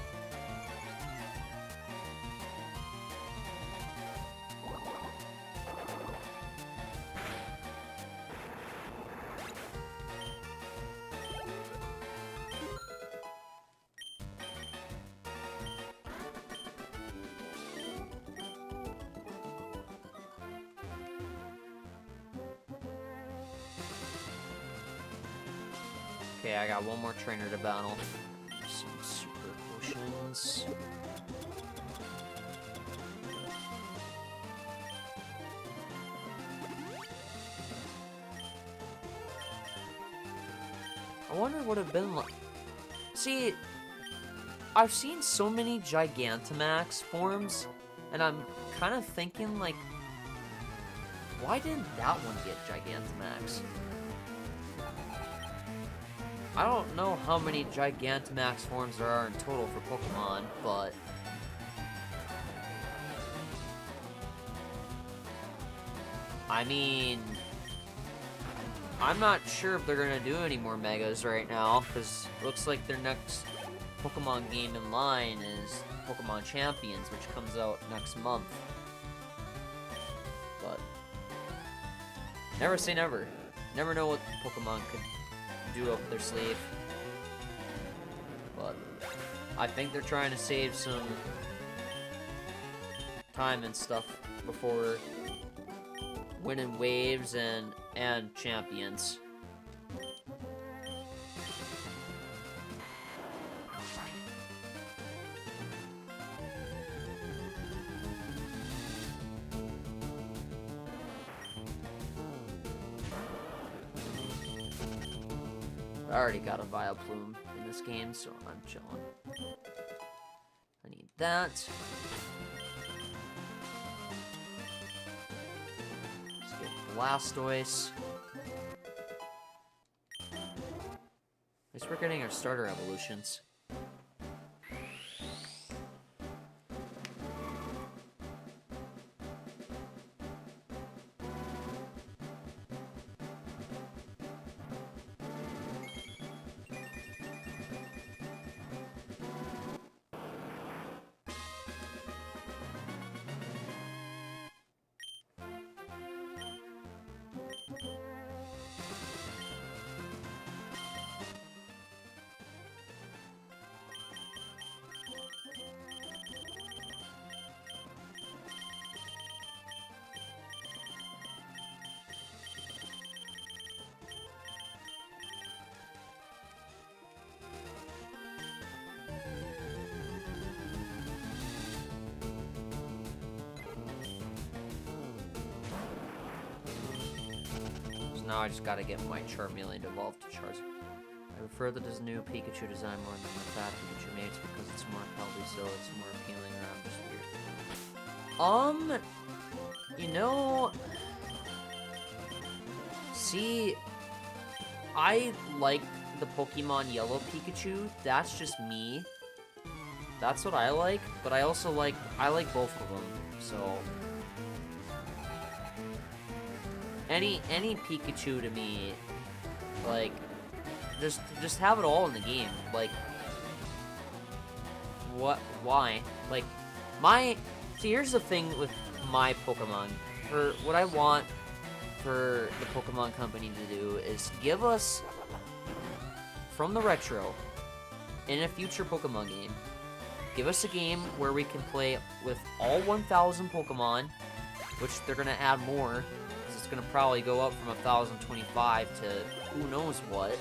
Okay, I got one more trainer to battle. Some super potions. I wonder what it'd been like. See, I've seen so many Gigantamax forms, and I'm kind of thinking, like, why didn't that one get Gigantamax? I don't know how many Gigantamax forms there are in total for Pokemon, but I mean, I'm not sure if they're gonna do any more Megas right now, because it looks like their next Pokemon game in line is Pokemon Champions, which comes out next month. But never say never. Never know what Pokemon could do up their sleeve. But I think they're trying to save some time and stuff before winning waves and champions. I already got a Vileplume in this game, so I'm chilling. I need that. Let's get Blastoise. At least we're getting our starter evolutions. Now I just gotta get my Charmeleon to evolve to Charizard. I prefer the new Pikachu design more than the fat Pikachu mates because it's more healthy, so it's more appealing, or I'm just weird. You know... See... I like the Pokemon Yellow Pikachu, that's just me. That's what I like, but I also like... I like both of them, so... Any Pikachu to me, like, just have it all in the game. Like, why? Like, see, here's the thing with my Pokemon. For what I want for the Pokemon Company to do is give us, from the retro, in a future Pokemon game, give us a game where we can play with all 1,000 Pokemon, which they're gonna add more. It's gonna probably go up from 1,025 to who knows what.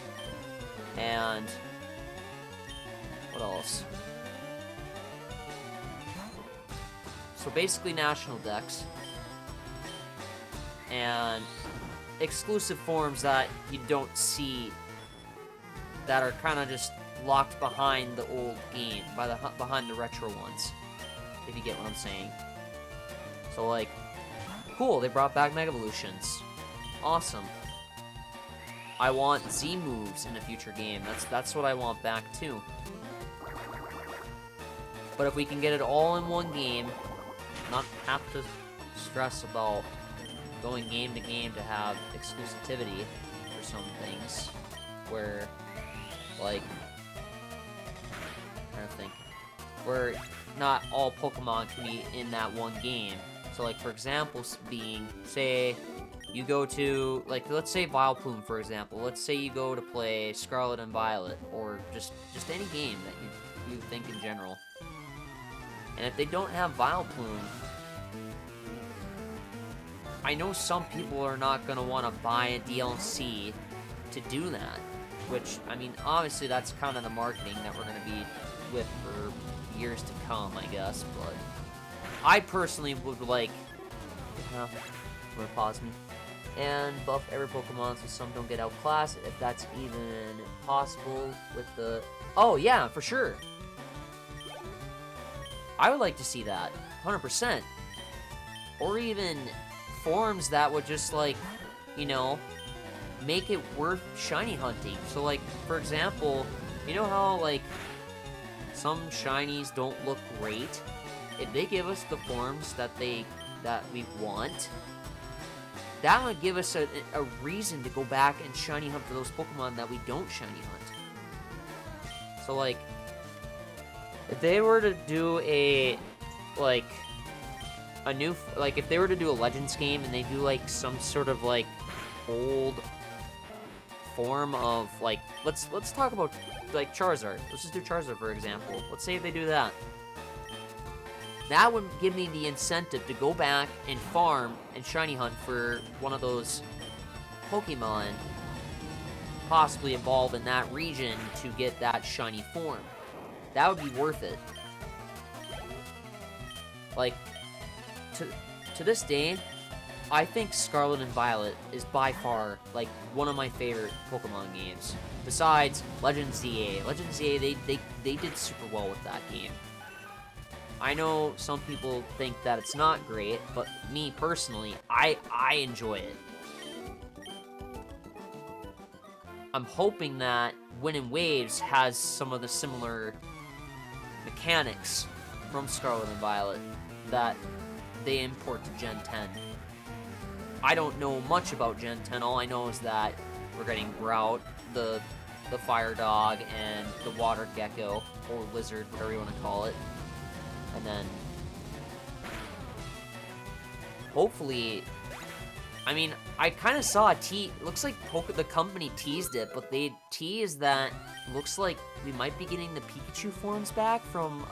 And what else? So basically National Dex and exclusive forms that you don't see, that are kind of just locked behind the old game, behind the retro ones, if you get what I'm saying. So like, cool, they brought back Mega Evolutions. Awesome. I want Z moves in a future game. That's what I want back too. But if we can get it all in one game, not have to stress about going game to game to have exclusivity for some things, where, like, I'm trying to think, where not all Pokemon can be in that one game. So, like, for example, being, say, you go to, like, let's say Vileplume, for example. Let's say you go to play Scarlet and Violet, or just any game that you think in general. And if they don't have Vileplume, I know some people are not going to want to buy a DLC to do that. which, I mean, obviously that's kind of the marketing that we're going to be with for years to come, I guess, but I personally would like, I'm gonna pause me, and buff every Pokemon so some don't get outclassed, if that's even possible with the, oh yeah, for sure. I would like to see that, 100%. Or even forms that would just, like, you know, make it worth shiny hunting. So, like, for example, you know how, like, some shinies don't look great? If they give us the forms that we want, that would give us a reason to go back and shiny hunt for those Pokemon that we don't shiny hunt. So, like, if they were to do a, like, a new, like, if they were to do a Legends game and they do, like, some sort of, like, old form of, like, let's talk about, like, Charizard. Let's just do Charizard, for example. Let's say if they do that. That would give me the incentive to go back and farm and shiny hunt for one of those Pokemon, possibly evolve in that region to get that shiny form. That would be worth it. Like, to this day, I think Scarlet and Violet is by far, like, one of my favorite Pokemon games. Besides Legends ZA. Legends ZA, they did super well with that game. I know some people think that it's not great, but me personally, I enjoy it. I'm hoping that Wind and Waves has some of the similar mechanics from Scarlet and Violet that they import to Gen 10. I don't know much about Gen 10. All I know is that we're getting Grout, the Fire Dog, and the Water Gecko, or Lizard, whatever you want to call it. And then, hopefully, I mean, I kind of saw looks like the company teased it, but they teased that looks like we might be getting the Pikachu forms back from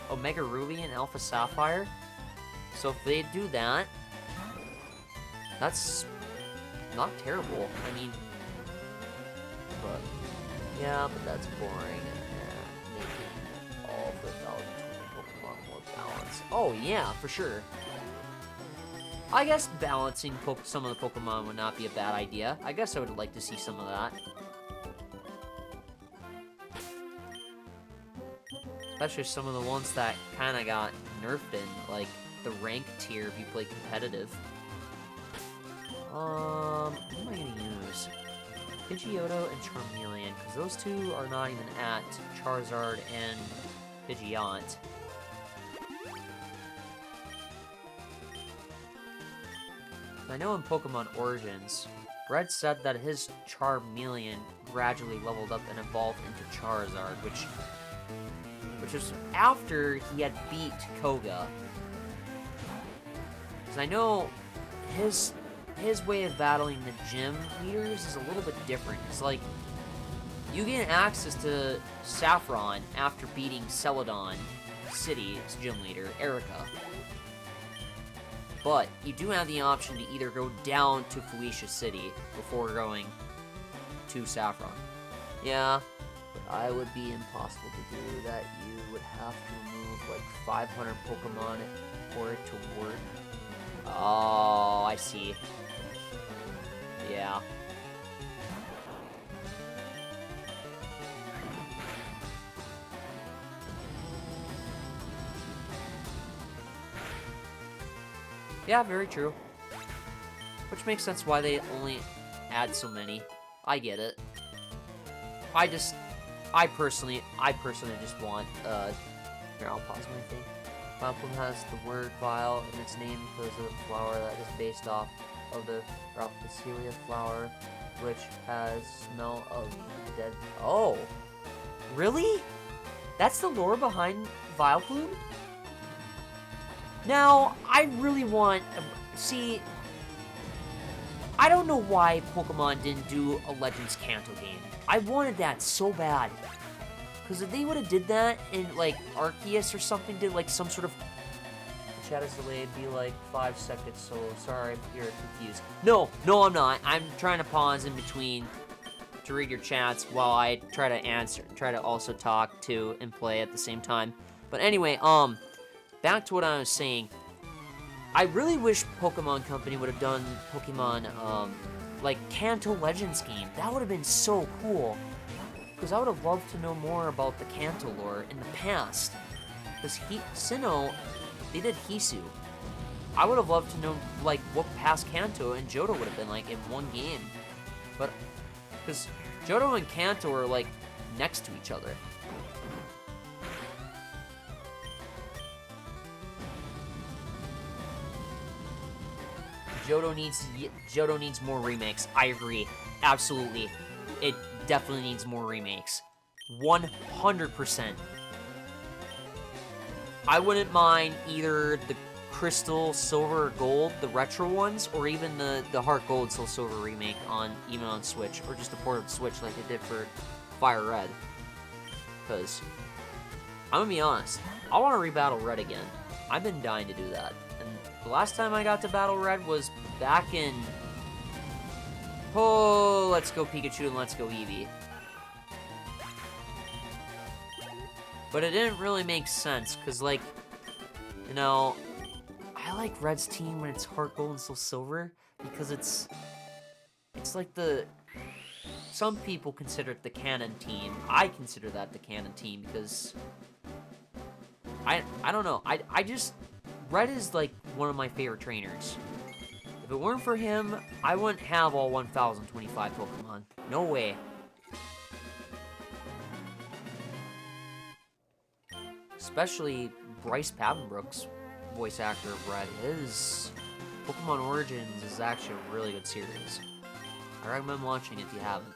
Omega Ruby and Alpha Sapphire. So if they do that, that's not terrible. I mean, but, yeah, but that's boring. Making all of the Pokemon more balanced. Oh, yeah, for sure. I guess balancing some of the Pokemon would not be a bad idea. I guess I would like to see some of that. Especially some of the ones that kind of got nerfed in, like the rank tier if you play competitive. What am I gonna use? Pidgeotto and Charmeleon, because those two are not even at Charizard and Pidgeot. I know in Pokemon Origins, Red said that his Charmeleon gradually leveled up and evolved into Charizard, which was after he had beat Koga. Because I know his way of battling the gym leaders is a little bit different. It's like, you get access to Saffron after beating Celadon City's gym leader, Erica. But you do have the option to either go down to Felicia City before going to Saffron. Yeah, but I would be impossible to do that. You would have to remove like 500 Pokemon for it to work. Oh, I see. Yeah. Yeah, very true. Which makes sense why they only add so many. I get it. I personally just want, here, I'll pause my thing. Vileplume has the word vile in its name because of the flower that is based off of the Ralphicelia flower, which has smell of dead. Oh, really? That's the lore behind Vileplume? Now, I really want... See, I don't know why Pokemon didn't do a Legends Kanto game. I wanted that so bad. Because if they would have did that in, like, Arceus or something, did, like, some sort of... The chat is delayed, be like 5 seconds, so sorry if you're confused. No, I'm not. I'm trying to pause in between to read your chats while I try to also talk to and play at the same time. But anyway, back to what I was saying. I really wish Pokemon Company would have done Pokemon, like Kanto Legends game. That would have been so cool. Because I would have loved to know more about the Kanto lore in the past. Because Sinnoh, they did Hisu. I would have loved to know, like, what past Kanto and Johto would have been like in one game. But, because Johto and Kanto are, like, next to each other. Johto needs more remakes. I agree. Absolutely. It definitely needs more remakes. 100%. I wouldn't mind either the Crystal, Silver, or Gold, the retro ones, or even the Heart Gold, Soul Silver remake even on Switch, or just a port of Switch like they did for Fire Red. Because, I'm gonna be honest, I want to rebattle Red again. I've been dying to do that. And the last time I got to battle Red was back in... Oh, let's go Pikachu and let's go Eevee. But it didn't really make sense, because, like, you know, I like Red's team when it's Heart Gold and Soul Silver, because it's like some people consider it the canon team. I consider that the canon team, because, I don't know, I just, Red is, like, one of my favorite trainers. If it weren't for him, I wouldn't have all 1,025 Pokemon. No way. Especially Bryce Papenbrook's voice actor of Red. His Pokemon Origins is actually a really good series. I recommend watching it if you haven't.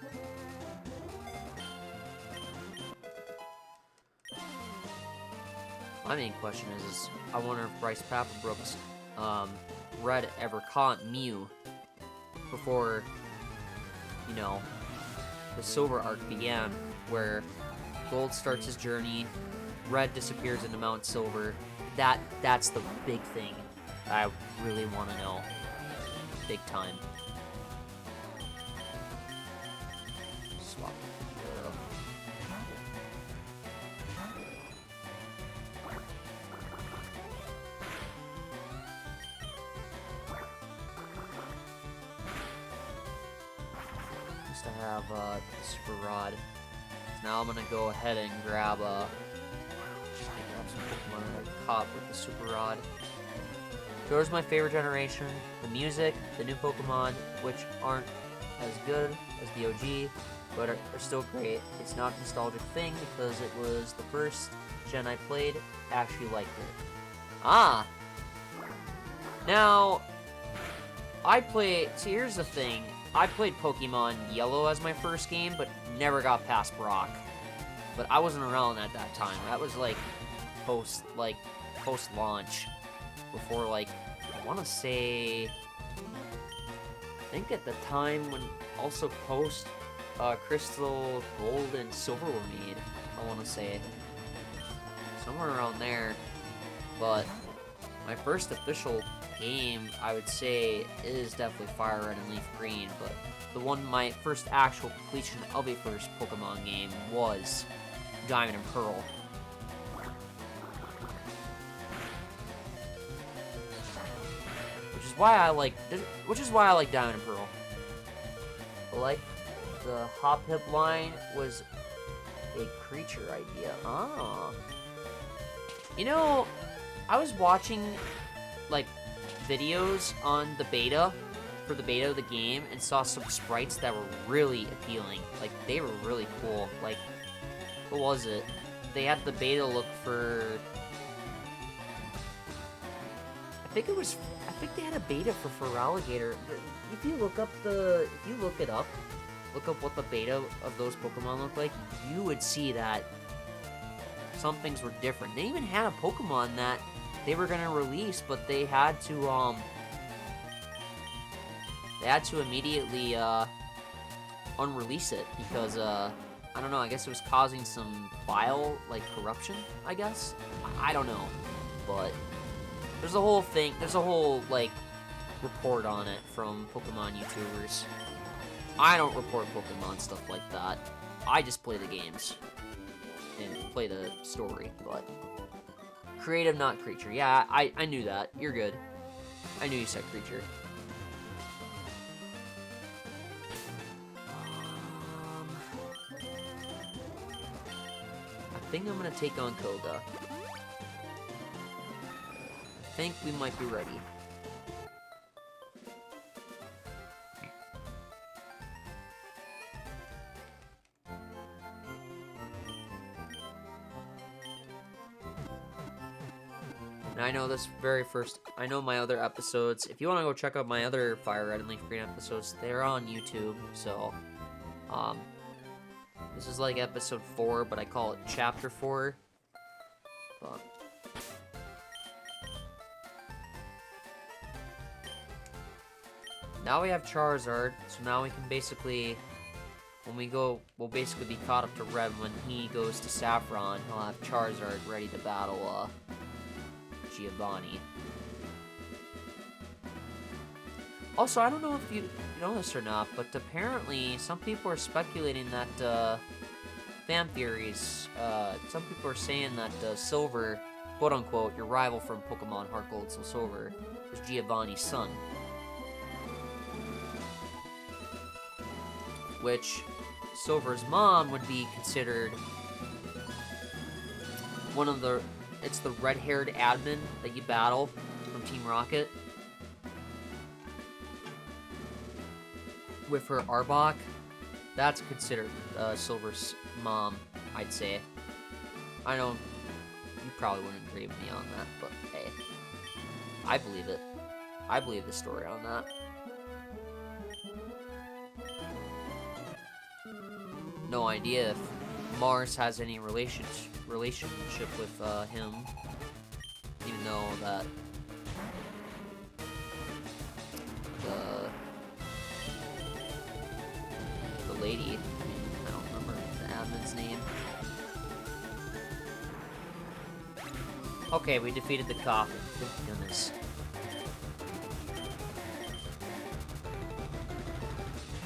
My main question is I wonder if Bryce Papenbrook's Red ever caught Mew before, you know, the Silver arc began, where Gold starts his journey, Red disappears into Mount Silver. That's the big thing I really want to know. Big time. Swap. Used to have the Super Rod. So now I'm gonna go ahead and grab some Pokemon I caught with the Super Rod. Johto's my favorite generation. The music, the new Pokemon, which aren't as good as the OG, but are still great. It's not a nostalgic thing because it was the first gen I played. Actually liked it. Ah! Now, see, here's the thing. I played Pokemon Yellow as my first game, but never got past Brock. But I wasn't around at that time. That was like post-launch, before, like, I want to say, I think at the time when also Crystal, Gold, and Silver were made, I want to say, somewhere around there. But my first official game, I would say, is definitely Fire Red and Leaf Green, but my first actual completion of a first Pokemon game was Diamond and Pearl. Which is why I like Diamond and Pearl. Like, the Hop-Hip line was a creature idea. Ah. You know, I was watching, like, videos on the beta, for the beta of the game, and saw some sprites that were really appealing. Like, they were really cool. Like, what was it? They had the beta look for... I think they had a beta for Feraligatr. If you look it up, look up what the beta of those Pokemon look like, you would see that some things were different. They even had a Pokemon that they were gonna release, but they had to immediately unrelease it because I don't know, I guess it was causing some file, like, corruption, I guess? I don't know, but there's a whole, like, report on it from Pokemon YouTubers. I don't report Pokemon stuff like that. I just play the games and play the story, but creative, not creature. Yeah, I knew that. You're good. I knew you said creature. I think I'm gonna take on Koga. I think we might be ready. And I know this very first, I know my other episodes. If you want to go check out my other Fire Red and Leaf Green episodes, they're on YouTube. So, this is like episode 4, but I call it chapter 4. But now we have Charizard, so now we can basically, when we go, we'll basically be caught up to Red. When he goes to Saffron, he'll have Charizard ready to battle, Giovanni. Also, I don't know if you know this or not, but apparently some people are speculating that, fan theories, some people are saying that, Silver, quote-unquote, your rival from Pokemon Heart Gold, Soul Silver, was Giovanni's son. Which, Silver's mom would be considered one of the, it's the red-haired admin that you battle from Team Rocket. With her Arbok, that's considered Silver's mom, I'd say. I know you probably wouldn't agree with me on that, but hey, I believe it. I believe the story on that. No idea if Mars has any relationship with him, even though that the lady, I don't remember the admin's name. Okay, we defeated the coffin. Thank goodness.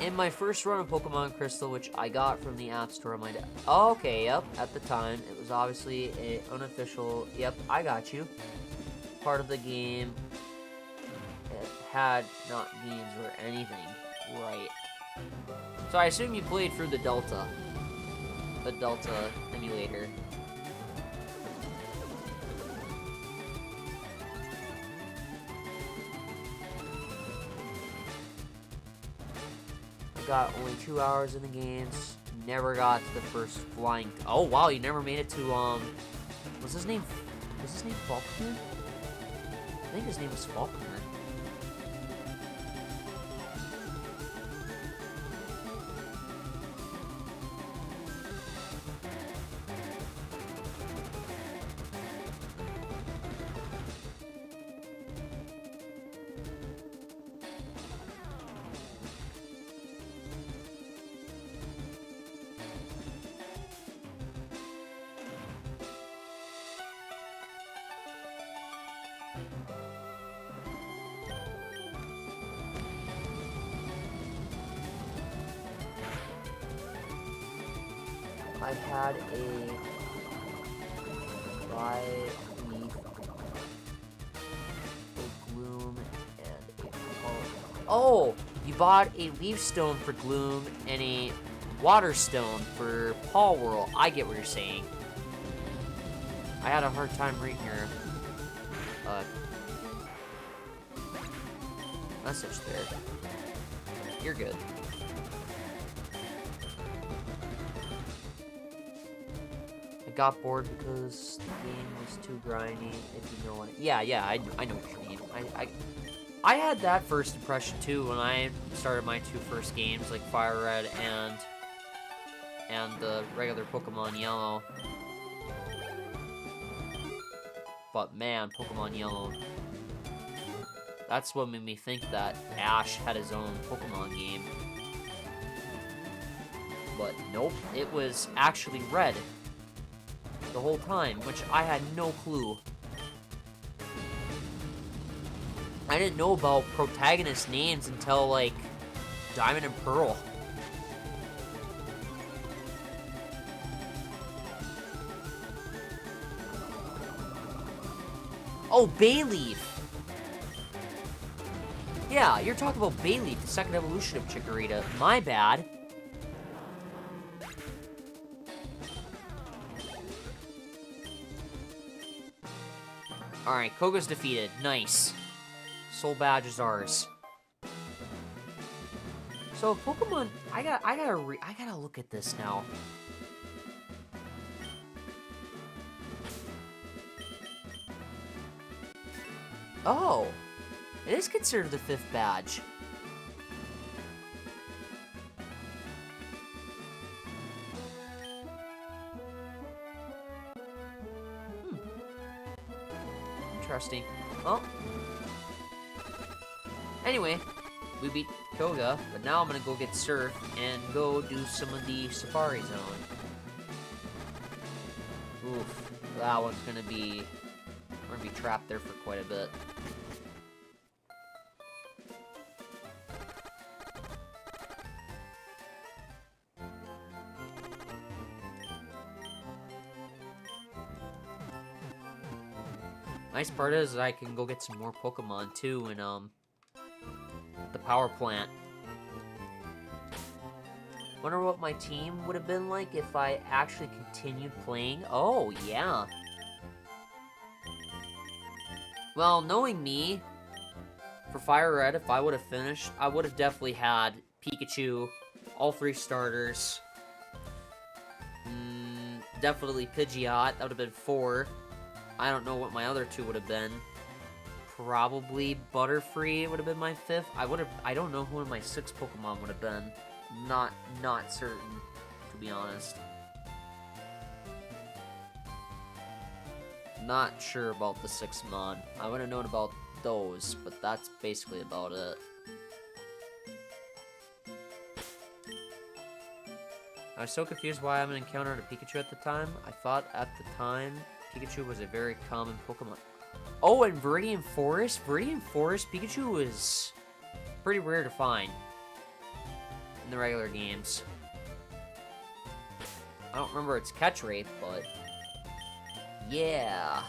In my first run of Pokemon Crystal, which I got from the App Store, my dad. Oh, okay, yep. At the time, it was obviously a unofficial. Yep, I got you. Part of the game. It had not games or anything, right? So I assume you played through the Delta emulator. Got only 2 hours in the games. Never got to the first flying. Oh wow, you never made it to Was his name Falkner? I think his name was Falkner. I had a Gloom and a Oh, you bought a Leaf Stone for Gloom and a Water Stone for Palworld. I get what you're saying. I had a hard time reading your message there. You're good. Got bored because the game was too grindy, if you know what I know what you mean. I had that first impression too when I started my 2 first games, like Fire Red and the regular Pokemon Yellow. But man, Pokemon Yellow, that's what made me think that Ash had his own Pokemon game. But nope, it was actually Red the whole time, which I had no clue. I didn't know about protagonist names until like Diamond and Pearl. Oh, Bayleaf. Yeah, you're talking about Bayleaf, the second evolution of Chikorita. My bad. Alright, Koga's defeated. Nice. Soul Badge is ours. So Pokemon, I gotta look at this now. Oh, it is considered the 5th badge. Interesting. Well, anyway, we beat Koga, but now I'm gonna go get Surf and go do some of the Safari Zone. Oof, that one's gonna be, we're gonna be trapped there for quite a bit. Nice part is I can go get some more Pokemon too in the power plant. Wonder what my team would have been like if I actually continued playing. Oh, yeah. Well, knowing me, for Fire Red, if I would have finished, I would have definitely had Pikachu, all 3 starters. Definitely Pidgeot, that would have been 4. I don't know what my other 2 would have been. Probably Butterfree would have been my 5th. I don't know who my 6th Pokemon would have been. Not certain, to be honest. Not sure about the 6th Mon. I would have known about those, but that's basically about it. I was so confused why I haven't encountered a Pikachu at the time. I thought at the time Pikachu was a very common Pokemon. Oh, and Viridian Forest? Viridian Forest, Pikachu was pretty rare to find in the regular games. I don't remember its catch rate, but yeah.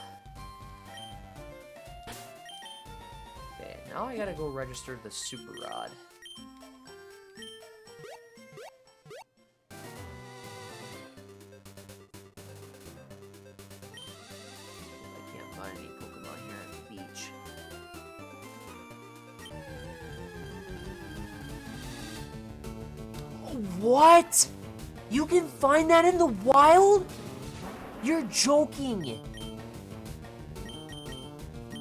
Okay, now I gotta go register the Super Rod. What? You can find that in the wild? You're joking.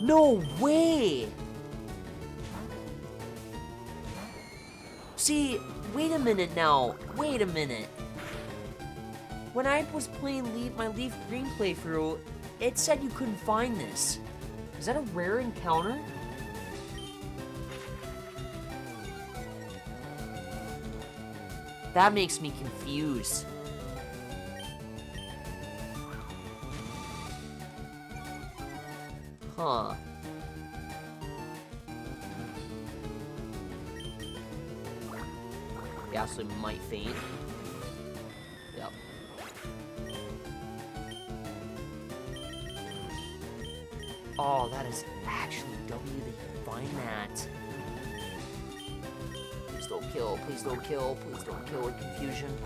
No way. See, wait a minute now. Wait a minute. When I was playing my Leaf Green playthrough, it said you couldn't find this. Is that a rare encounter? That makes me confused. Huh. Gastly might faint. Yep. Oh, that is actually W that can find that. Please don't kill, please don't kill, please don't kill with confusion.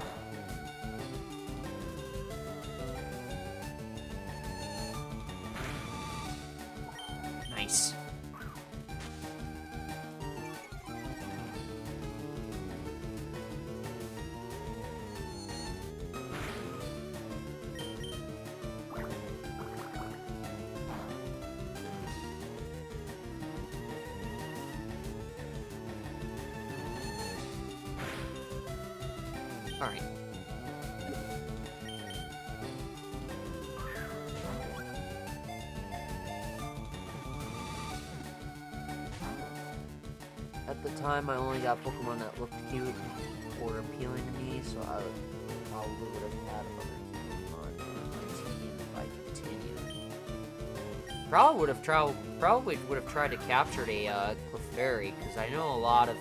Nice. All right. At the time, I only got Pokemon that looked cute or appealing to me, so I probably would have had other Pokemon on my team if I continued. Probably would have tried to capture a Clefairy, because I know a lot of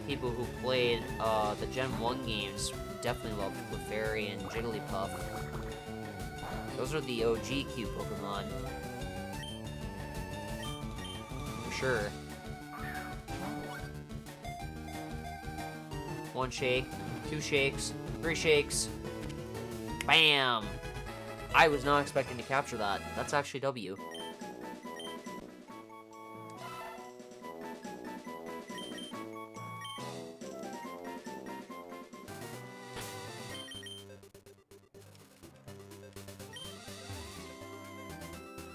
people who played the Gen 1 games definitely loved Clefairy and Jigglypuff. Those are the OG cute Pokemon. sure. One shake, two shakes, three shakes. Bam! I was not expecting to capture that. That's actually W.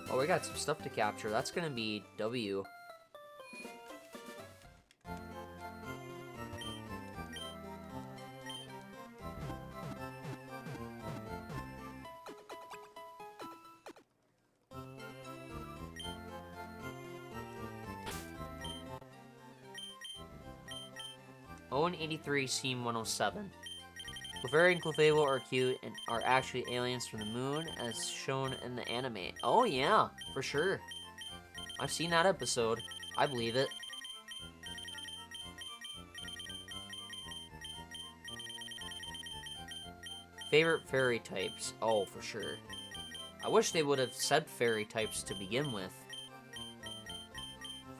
Oh, we got some stuff to capture. That's gonna be W. Owen83 Seam 107. Clefairy and Clefable are cute and are actually aliens from the moon, as shown in the anime. Oh yeah, for sure. I've seen that episode. I believe it. Favorite fairy types? Oh, for sure. I wish they would have said fairy types to begin with.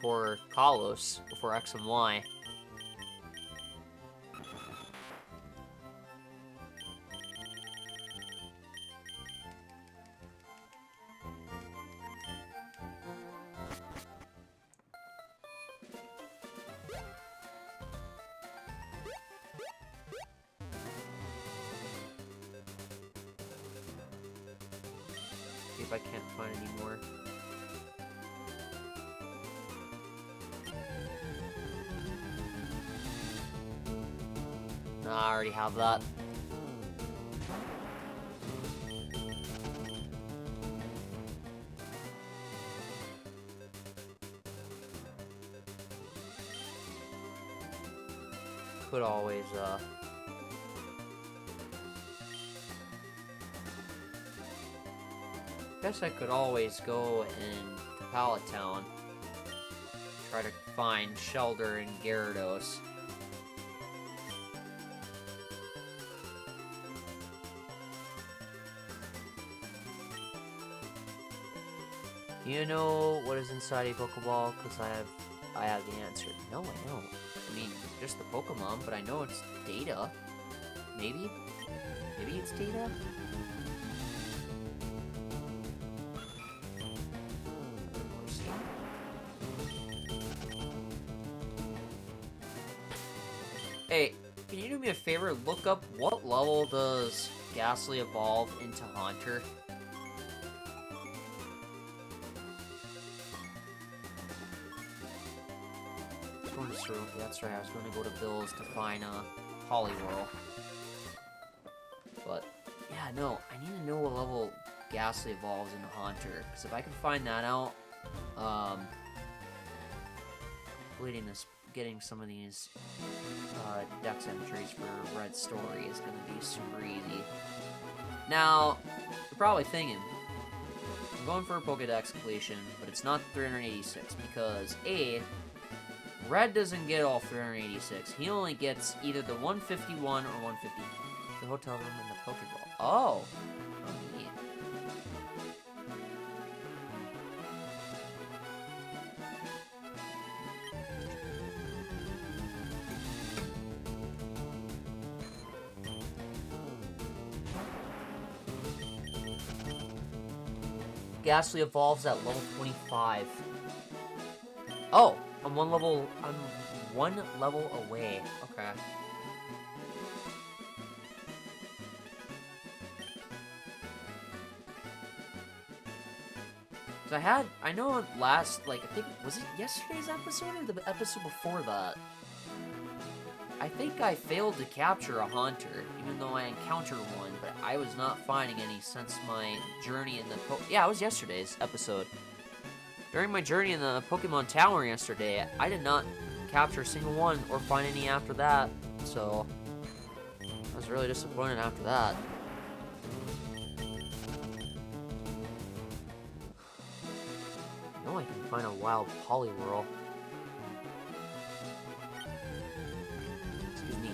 For Kalos, before X and Y. See if I can't find any more. Nah, I already have that. Could always, guess I could always go into Pallet Town. Try to find Shelder and Gyarados. You know what is inside a Pokeball? Because I have the answer. No, I don't. I mean, just the Pokemon, but I know it's data. Maybe? Maybe it's data? Hey, can you do me a favor? Look up what level does Ghastly evolve into Haunter? That's right, I was going to go to Bill's to find Poliwhirl. But, yeah, no, I need to know what level Ghastly evolves into Haunter. Because if I can find that out, getting some of these Dex entries for Red Story is going to be super easy. Now, you're probably thinking, I'm going for a Pokedex completion, but it's not 386 because A, Red doesn't get all 386. He only gets either the 151 or 150. The hotel room and the Pokeball. Oh! Oh, neat. Ghastly evolves at level 25. Oh! I'm one level away. Okay. So I know last, like, I think, was it yesterday's episode or the episode before that? I think I failed to capture a Haunter, even though I encountered one, but I was not finding any since my journey in the yeah, it was yesterday's episode. During my journey in the Pokemon Tower yesterday, I did not capture a single one or find any after that, so I was really disappointed after that. I know I can find a wild Poliwhirl. Excuse me.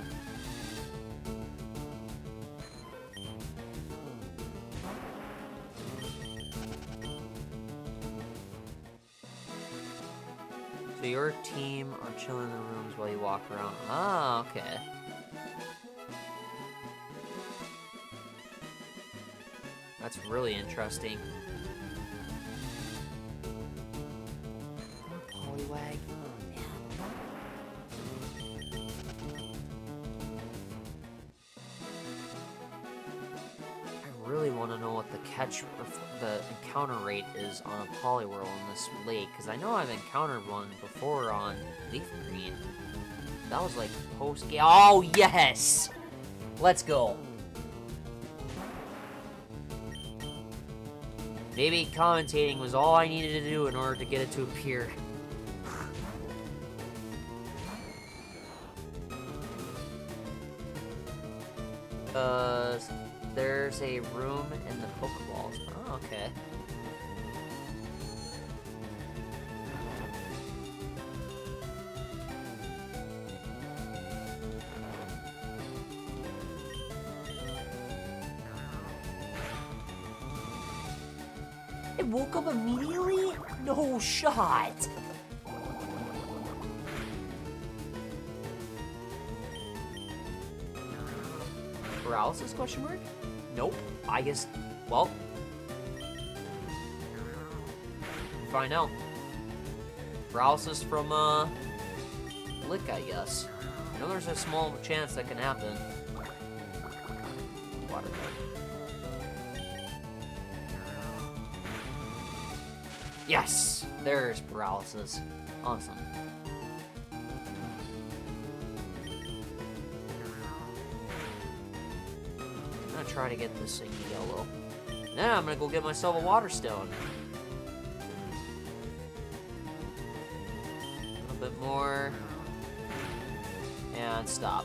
So your team are chilling in the rooms while you walk around. Ah, okay. That's really interesting. Poliwag. I really want to know what the the encounter rate is on a Poliwhirl in this lake, because I know I've encountered one before on Leaf Green. That was like post-game. Oh, yes! Let's go. Maybe commentating was all I needed to do in order to get it to appear. There's a room in the Pokeballs. Oh, okay. It woke up immediately? No shot! Paralysis, question mark? Nope. I guess, well, find out. Paralysis from, Lick, I guess. I know there's a small chance that can happen. Water type. Yes! There's paralysis. Awesome. I'm gonna try to get this thing yellow. Then I'm gonna go get myself a water stone. A little bit more. And stop.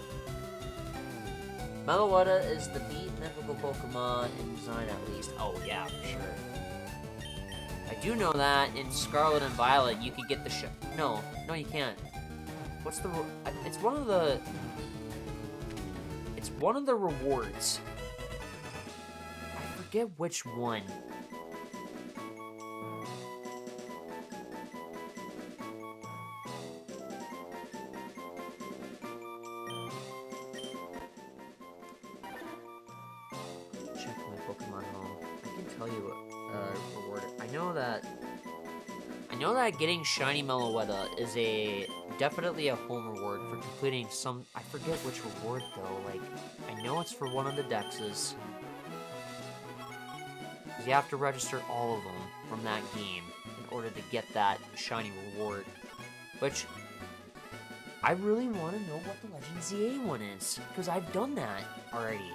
Meloetta is the beat mythical Pokemon in design at least. Oh yeah, for sure. I do know that in Scarlet and Violet you could get the No, you can't. What's the... It's one of the... It's one of the rewards. I forget which one. Check my Pokemon home. I can tell you what reward. I know that getting Shiny Meloetta is definitely a home reward for completing some. I forget which reward though. Like, I know it's for one of the Dexes. You have to register all of them from that game in order to get that shiny reward. Which, I really want to know what the Legend ZA one is, because I've done that already.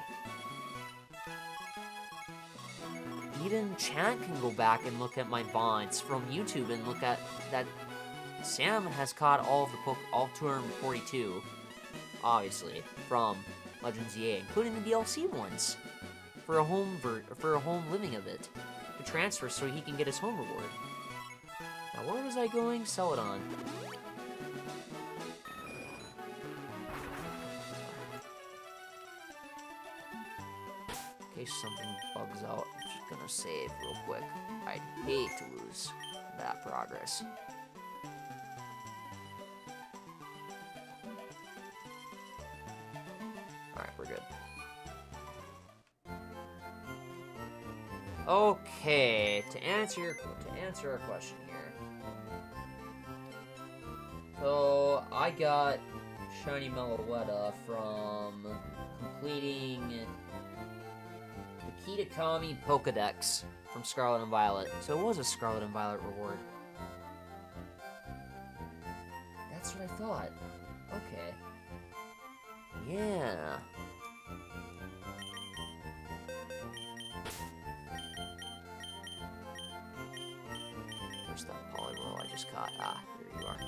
Even chat can go back and look at my bonds from YouTube and look at that. Sam has caught all of all 242, obviously, from Legend ZA, including the DLC ones. For a home living of it to transfer so he can get his home reward. Now where was I going? Celadon. In case something bugs out, I'm just gonna save real quick. I'd hate to lose that progress. Alright, we're good. Okay, to answer our question here. So I got Shiny Meloetta from completing the Kitakami Pokedex from Scarlet and Violet. So it was a Scarlet and Violet reward. That's what I thought. Okay. Yeah. Where's that Poliwhirl I just caught? Ah, there you are.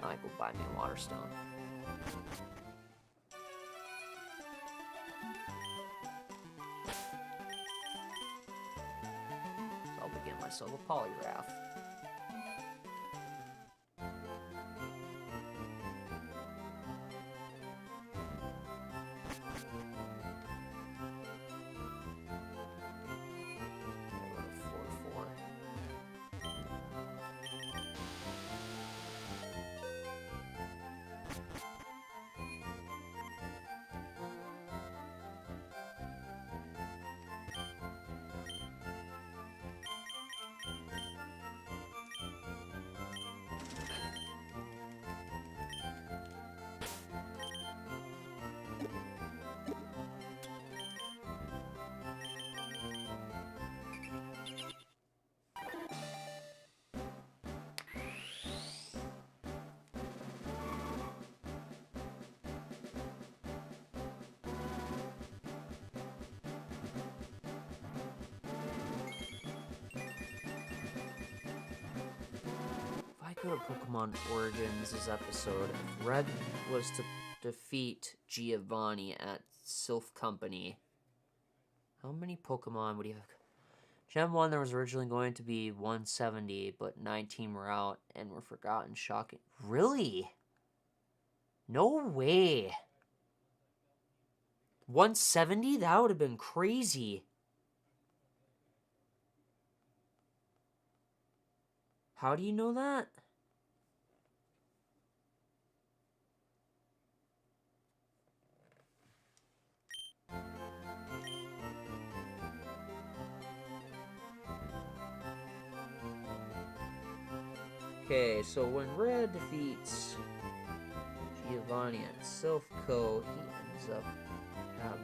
Now I go buy me a water stone. So I'll begin myself a Poliwrath. go to Pokemon Origins this episode. Red was to defeat Giovanni at Sylph Company. How many Pokemon would he have? Gen 1, there was originally going to be 170, but 19 were out and were forgotten. Shocking. Really? No way. 170? That would have been crazy. How do you know that? Okay, so when Red defeats Giovanni at Sylph Co, he ends up having...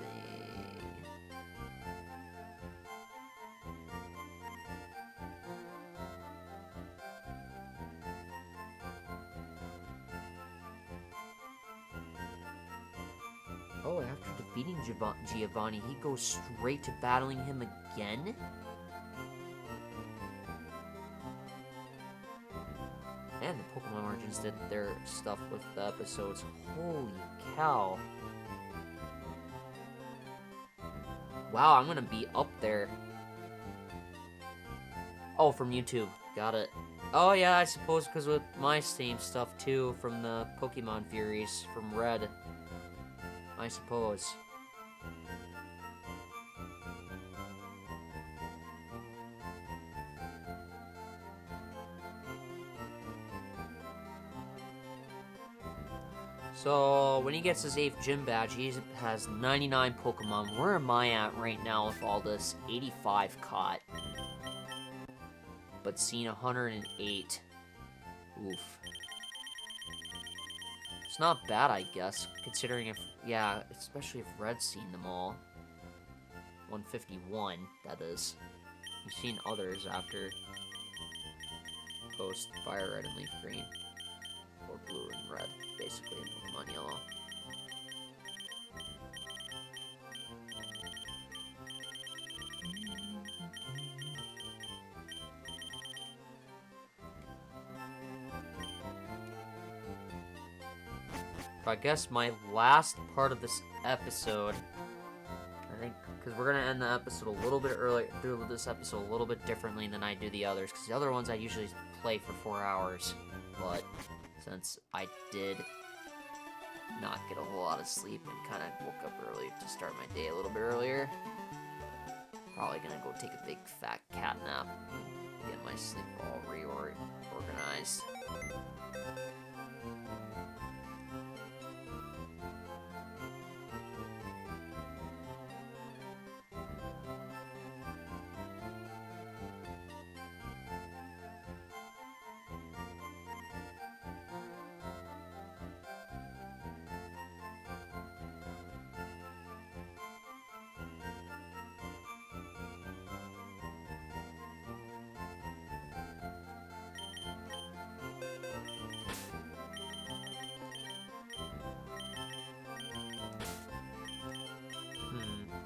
Oh, after defeating Giovanni, he goes straight to battling him again? And the Pokemon Origins did their stuff with the episodes. Holy cow. Wow, I'm gonna be up there. Oh, from YouTube. Got it. Oh yeah, I suppose because with my same stuff too, from the Pokemon Furies, from Red. I suppose. So, when he gets his 8th gym badge, he has 99 Pokemon. Where am I at right now with all this? 85 caught. But seen 108. Oof. It's not bad, I guess, considering if... Yeah, especially if Red's seen them all. 151, that is. We've seen others after post Fire Red and Leaf Green. Or Blue and Red, basically, in Pokemon Yellow. I guess my last part of this episode, I think, because we're going to end the episode a little bit early, do this episode a little bit differently than I do the others, because the other ones I usually play for 4 hours, but since I did not get a whole lot of sleep and kind of woke up early to start my day a little bit earlier, probably going to go take a big fat cat nap, get my sleep all reorganized.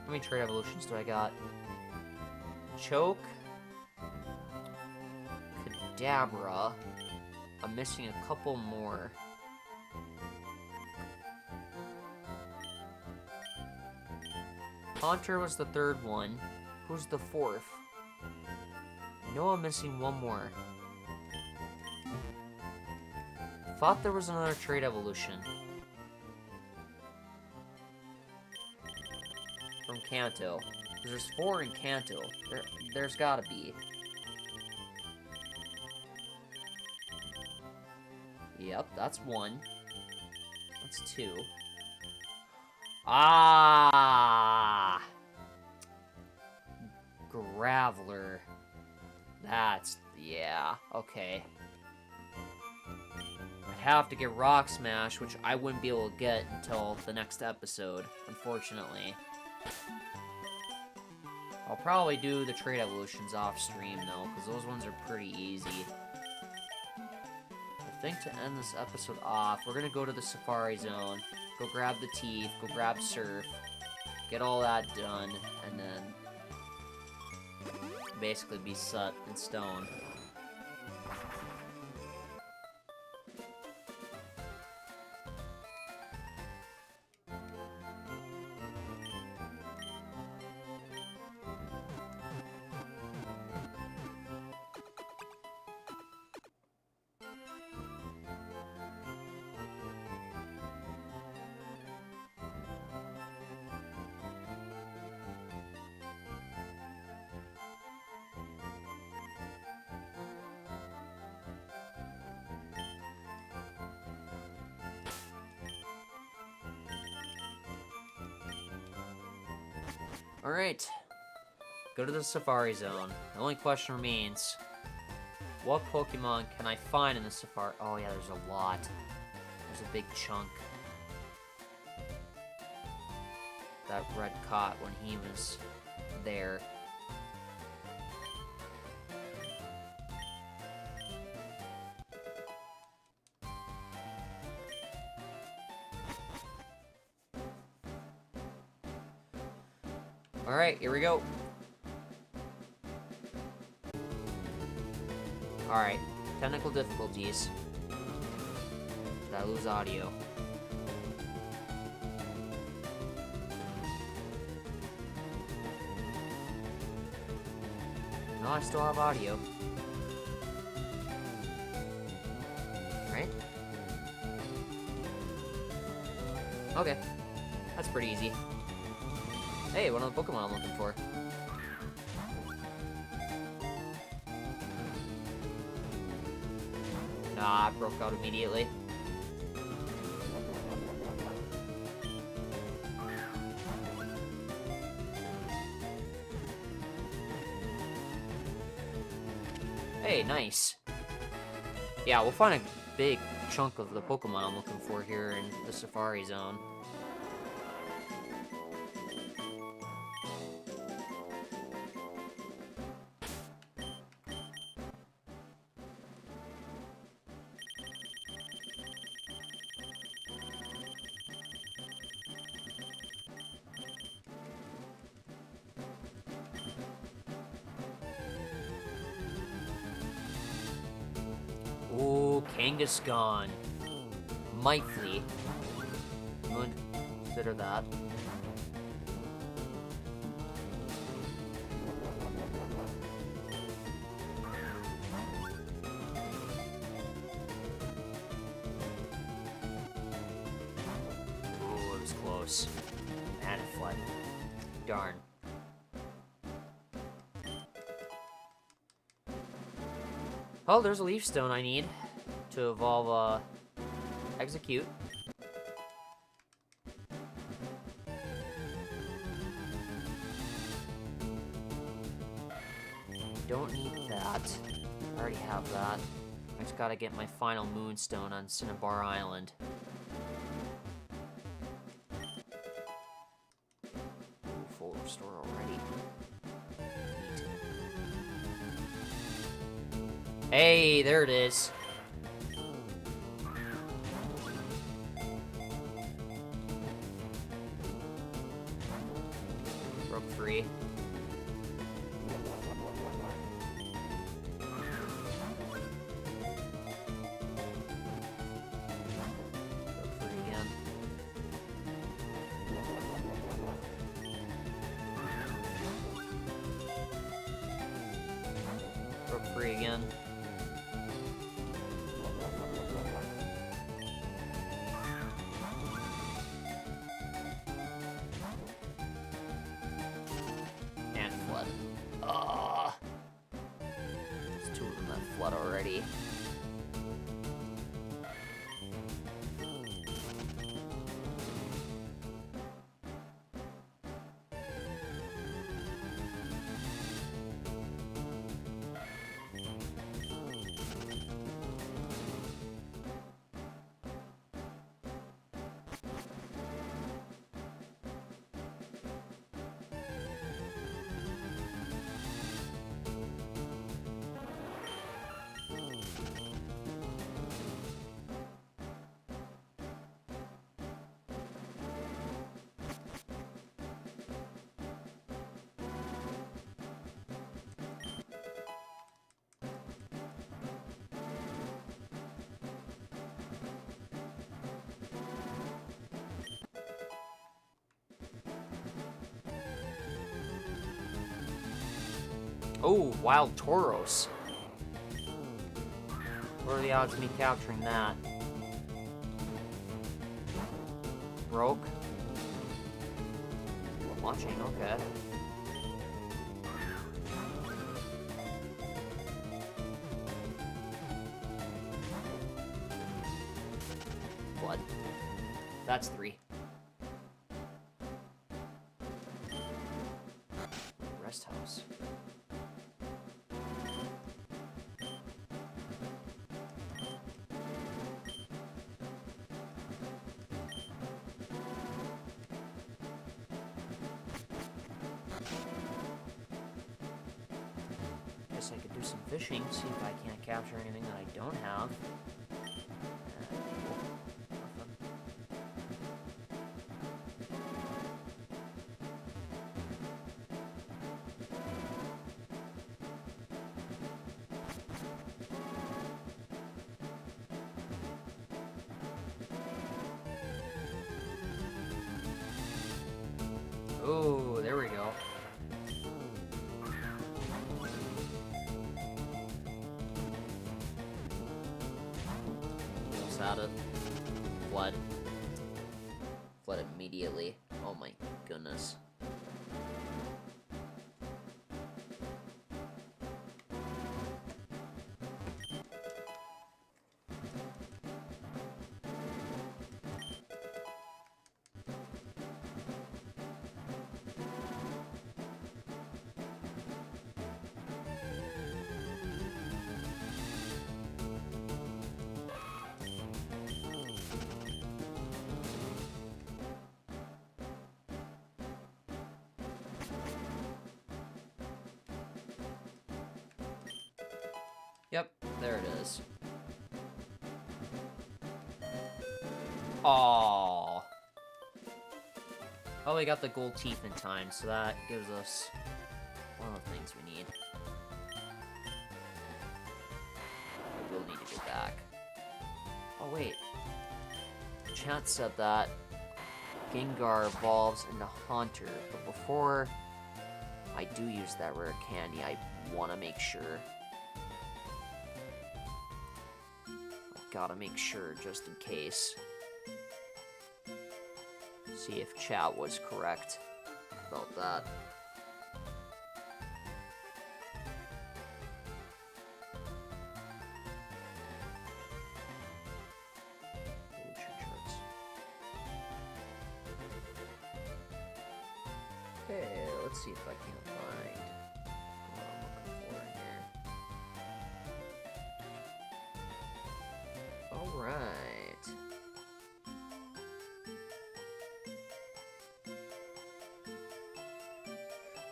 How many trade evolutions do I got? Choke. Kadabra. I'm missing a couple more. Haunter was the 3rd one. Who's the 4th? I know I'm missing one more. Thought there was another trade evolution. From Kanto. There's 4 in Kanto. There's gotta be. Yep, that's 1. That's 2. Ah! Graveler. That's... yeah, okay. I'd have to get Rock Smash, which I wouldn't be able to get until the next episode, unfortunately. I'll probably do the trade evolutions off stream though, because those ones are pretty easy. I think to end this episode off, we're gonna go to the Safari Zone, go grab the Teeth, go grab Surf, get all that done, and then basically be set in stone. Alright. Go to the Safari Zone. The only question remains, what Pokemon can I find in the Safari? Oh yeah, there's a lot. There's a big chunk. That Red caught when he was there. Alright, here we go. Alright, technical difficulties. Did I lose audio? No, I still have audio. Right? Okay. That's pretty easy. Hey, one of the Pokemon I'm looking for. Nah, it broke out immediately. Hey, nice. Yeah, we'll find a big chunk of the Pokemon I'm looking for here in the Safari Zone. Ooh, Kangaskhan. Mightly. I'm going to consider that. Ooh, it was close. And it fled. Darn. Oh, there's a Leaf Stone I need to evolve, Execute. Don't need that. I already have that. I just gotta get my final Moonstone on Cinnabar Island. Ooh, full restore already. Neat. Hey, there it is. Broke free. Broke free again. Broke free again. And flood. Ah, there's two of them that flood already. Oh, Wild Tauros. What are the odds of me capturing that? Broke. Launching, okay. Blood. That's 3. do some fishing, see if I can't capture anything that I don't have. Nothing. Oh, there we go. Almost had it. Flood. Flood immediately. Oh my goodness. Yep, there it is. Aww. Oh, we got the gold teeth in time, so that gives us one of the things we need. We will need to go back. Oh, wait. Chat said that Gengar evolves into Haunter, but before I do use that rare candy, I want to make sure. Gotta make sure, just in case. See if chat was correct about that. Evolution charts. Okay, let's see if I can find what I'm looking for in here. Alright.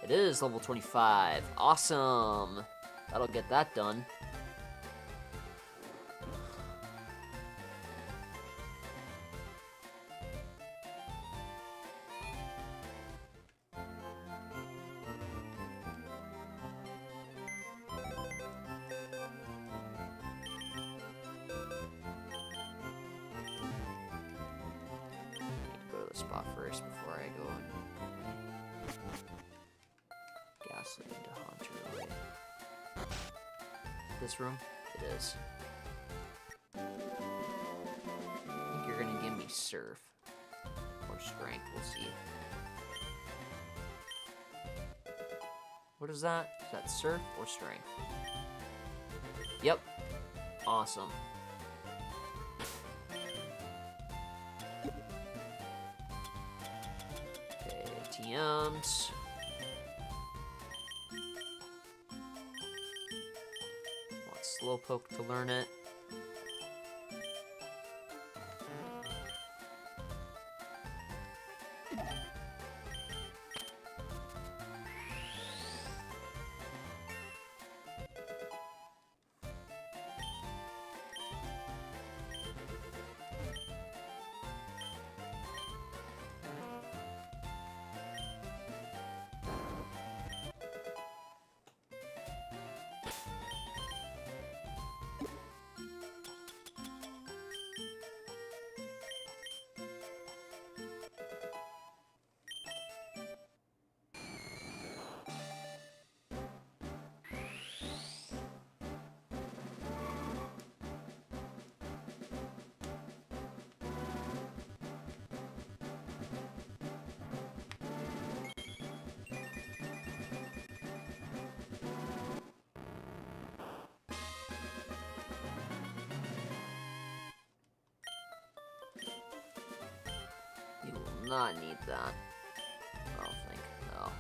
It is level 25. Awesome! That'll get that done. Spot first before I go and gasoline to Haunter away. This room? It is. I think you're gonna give me Surf. Or Strength, we'll see. What is that? Is that Surf or Strength? Yep. Awesome. TMs. Want Slowpoke to learn it. You will not need that. I don't think. No.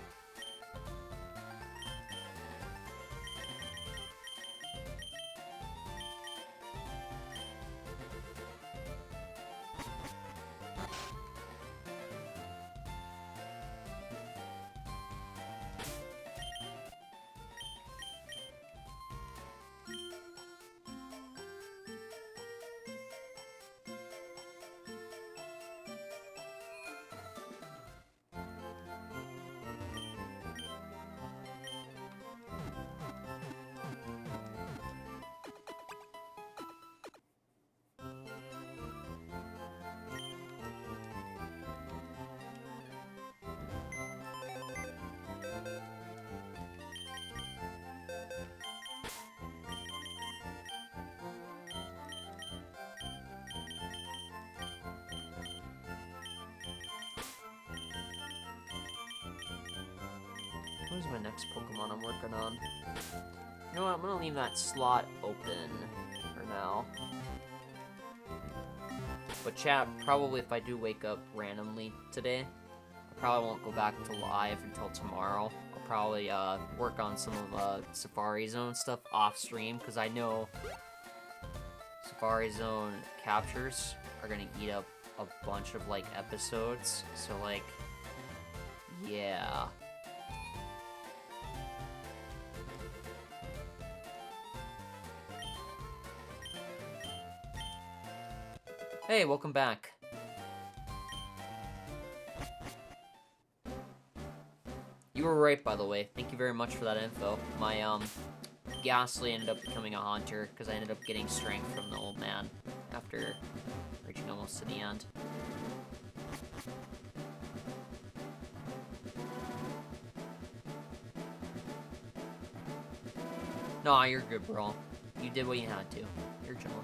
Where's my next Pokemon I'm working on? You know what? I'm gonna leave that slot open for now. But chat, probably if I do wake up randomly today, I probably won't go back to live until tomorrow. I'll probably work on some of Safari Zone stuff off stream, because I know Safari Zone captures are gonna eat up a bunch of like episodes. So like, yeah. Hey, welcome back. You were right, by the way. Thank you very much for that info. My, Ghastly ended up becoming a Haunter, because I ended up getting strength from the old man after reaching almost to the end. Nah, you're good, bro. You did what you had to. You're chilling.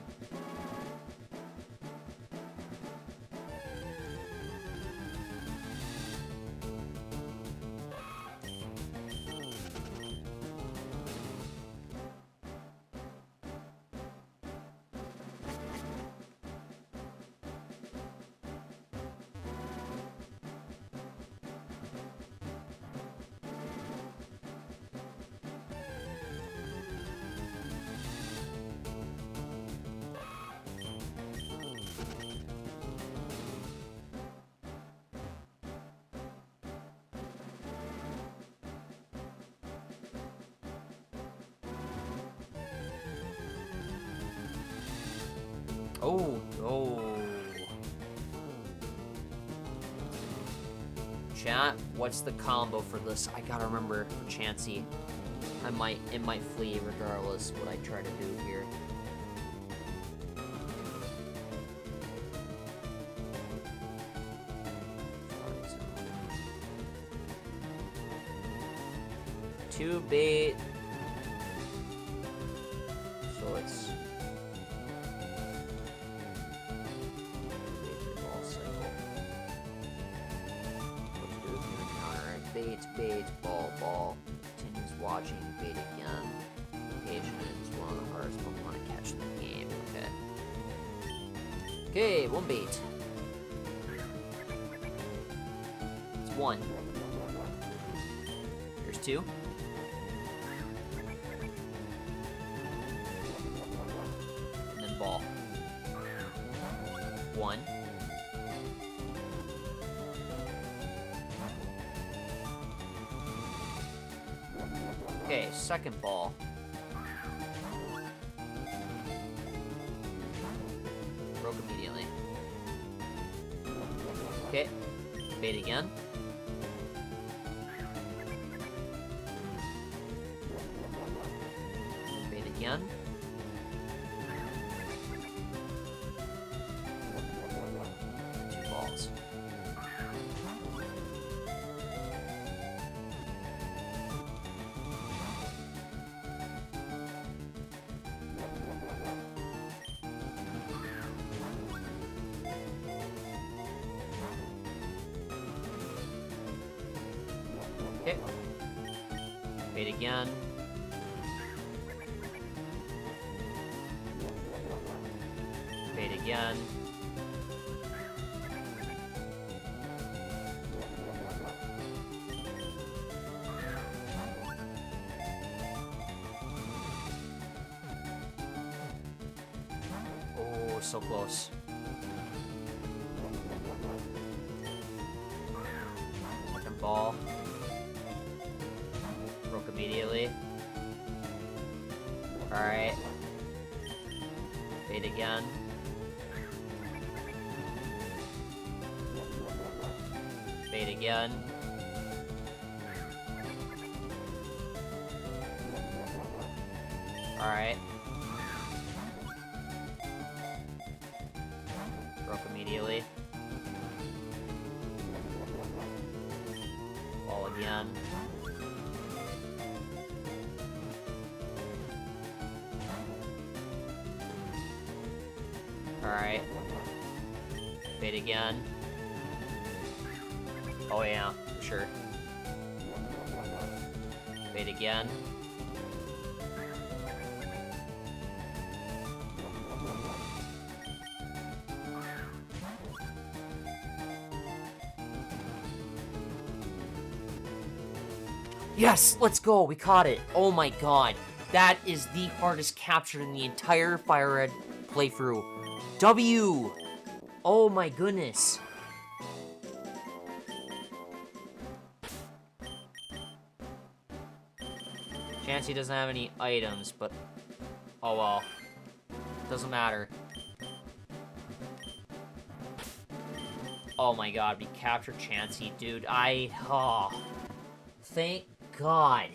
Oh, oh. Chat, what's the combo for this? I gotta remember for Chansey. It might flee regardless what I try to do here. Two bait. So it's bait, ball, continues watching, bait again. Patient is one of the hardest Pokemon to catch in the game. Okay. Okay, one bait. It's one. There's two. And then ball. One. Okay, second ball. Broke immediately. Okay, bait again. Bait again. Two balls. Okay. Bait again. Bait again. Oh, so close. Second ball. Broke immediately. Alright. Bait again. Bait again. Alright. Broke immediately. Ball again. Alright. Bait again. Oh yeah, sure. Wait again. Yes, let's go. We caught it. Oh my god. That is the hardest capture in the entire Fire Red playthrough. W! Oh my goodness. Chansey doesn't have any items, but oh well. Doesn't matter. Oh my god, we captured Chansey, dude. Oh. Thank God.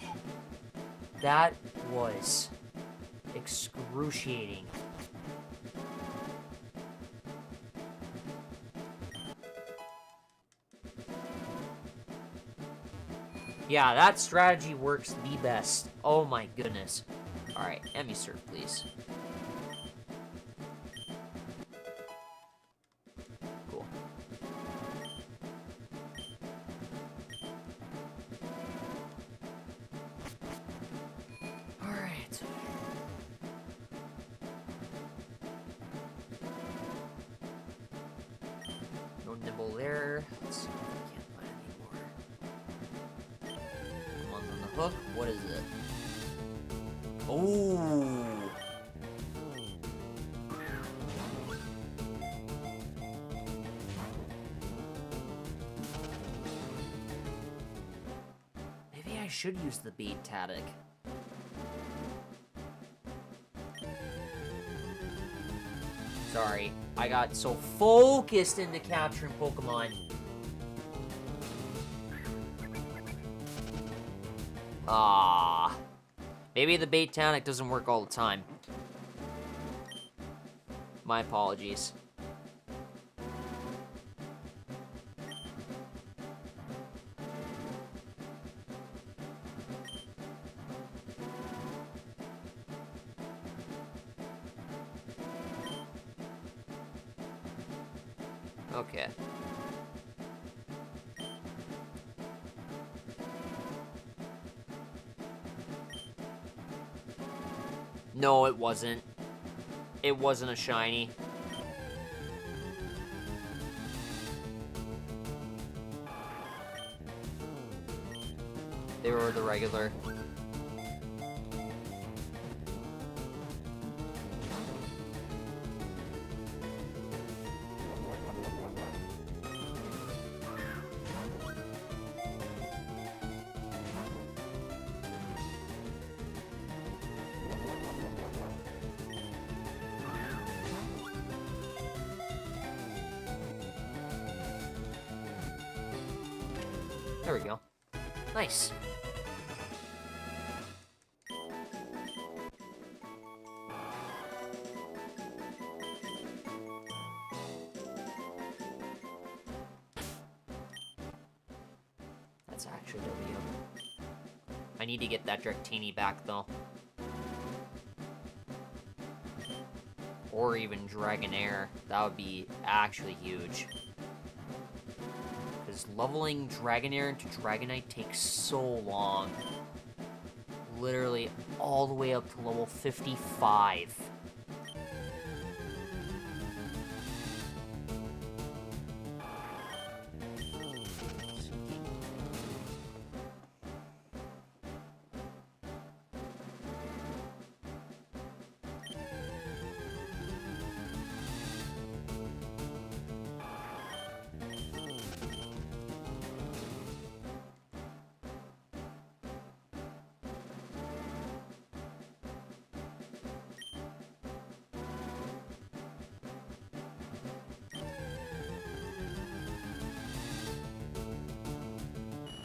That was excruciating. Yeah, that strategy works the best. Oh my goodness. Alright, Emmy serve, please. Cool. Alright. No nibble there. Let's see if I can't find any more. One's on the hook. What is it? Oh. Maybe I should use the bait tactic. Sorry, I got so focused into capturing Pokemon. Ah, maybe the bait tactic doesn't work all the time. My apologies. Okay. No, it wasn't. It wasn't a shiny. They were the regular. There we go. Nice. That's actually W. I need to get that Dratini back, though. Or even Dragonair. That would be actually huge. Because leveling Dragonair into Dragonite takes so long. Literally all the way up to level 55.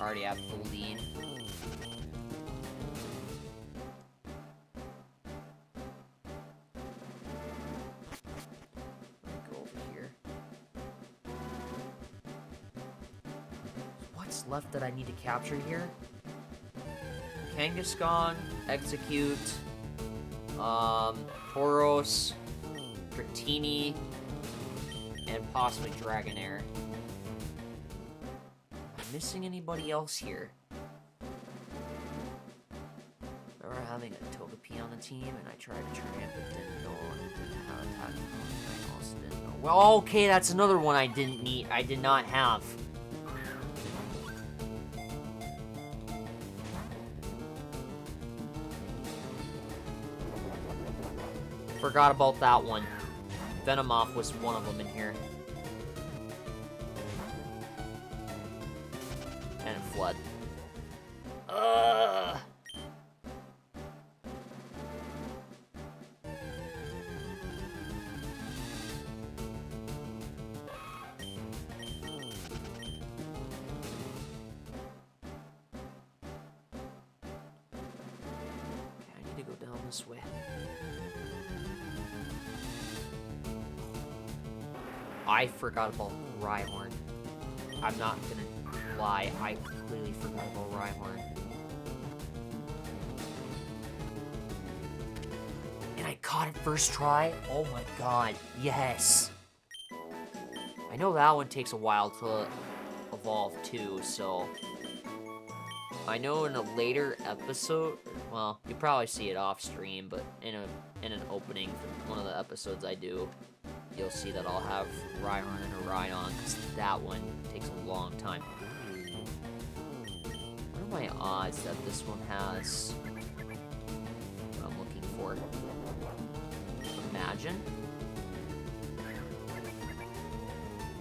Already have the lead. Go over here. What's left that I need to capture here? Kangaskhan, Execute, Tauros, Dratini, and possibly Dragonair. Missing anybody else here? having a Togepi on the team, and I tried to train it, but didn't know it didn't have attack. I also didn't know. Well, okay, that's another one I didn't need. I did not have. Forgot about that one. Venomoth was one of them in here. And it fled. Ugh. Okay, I need to go down this way. I forgot about Rhyhorn. I'm not gonna lie, I completely forgot about Rhyhorn. And I caught it first try? Oh my god, yes! I know that one takes a while to evolve too, so... I know in a later episode, well, you'll probably see it off stream, but in an opening for one of the episodes I do, you'll see that I'll have Rhyhorn and Rhydon, because that one takes a long time. What are my odds that this one has what I'm looking for? Imagine?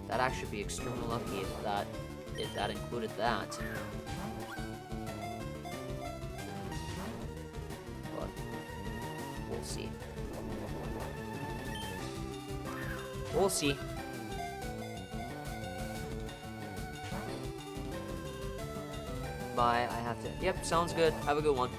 That'd actually be extremely lucky if that included that. But we'll see. We'll see. Bye, I have to... Yep, sounds good. Have a good one.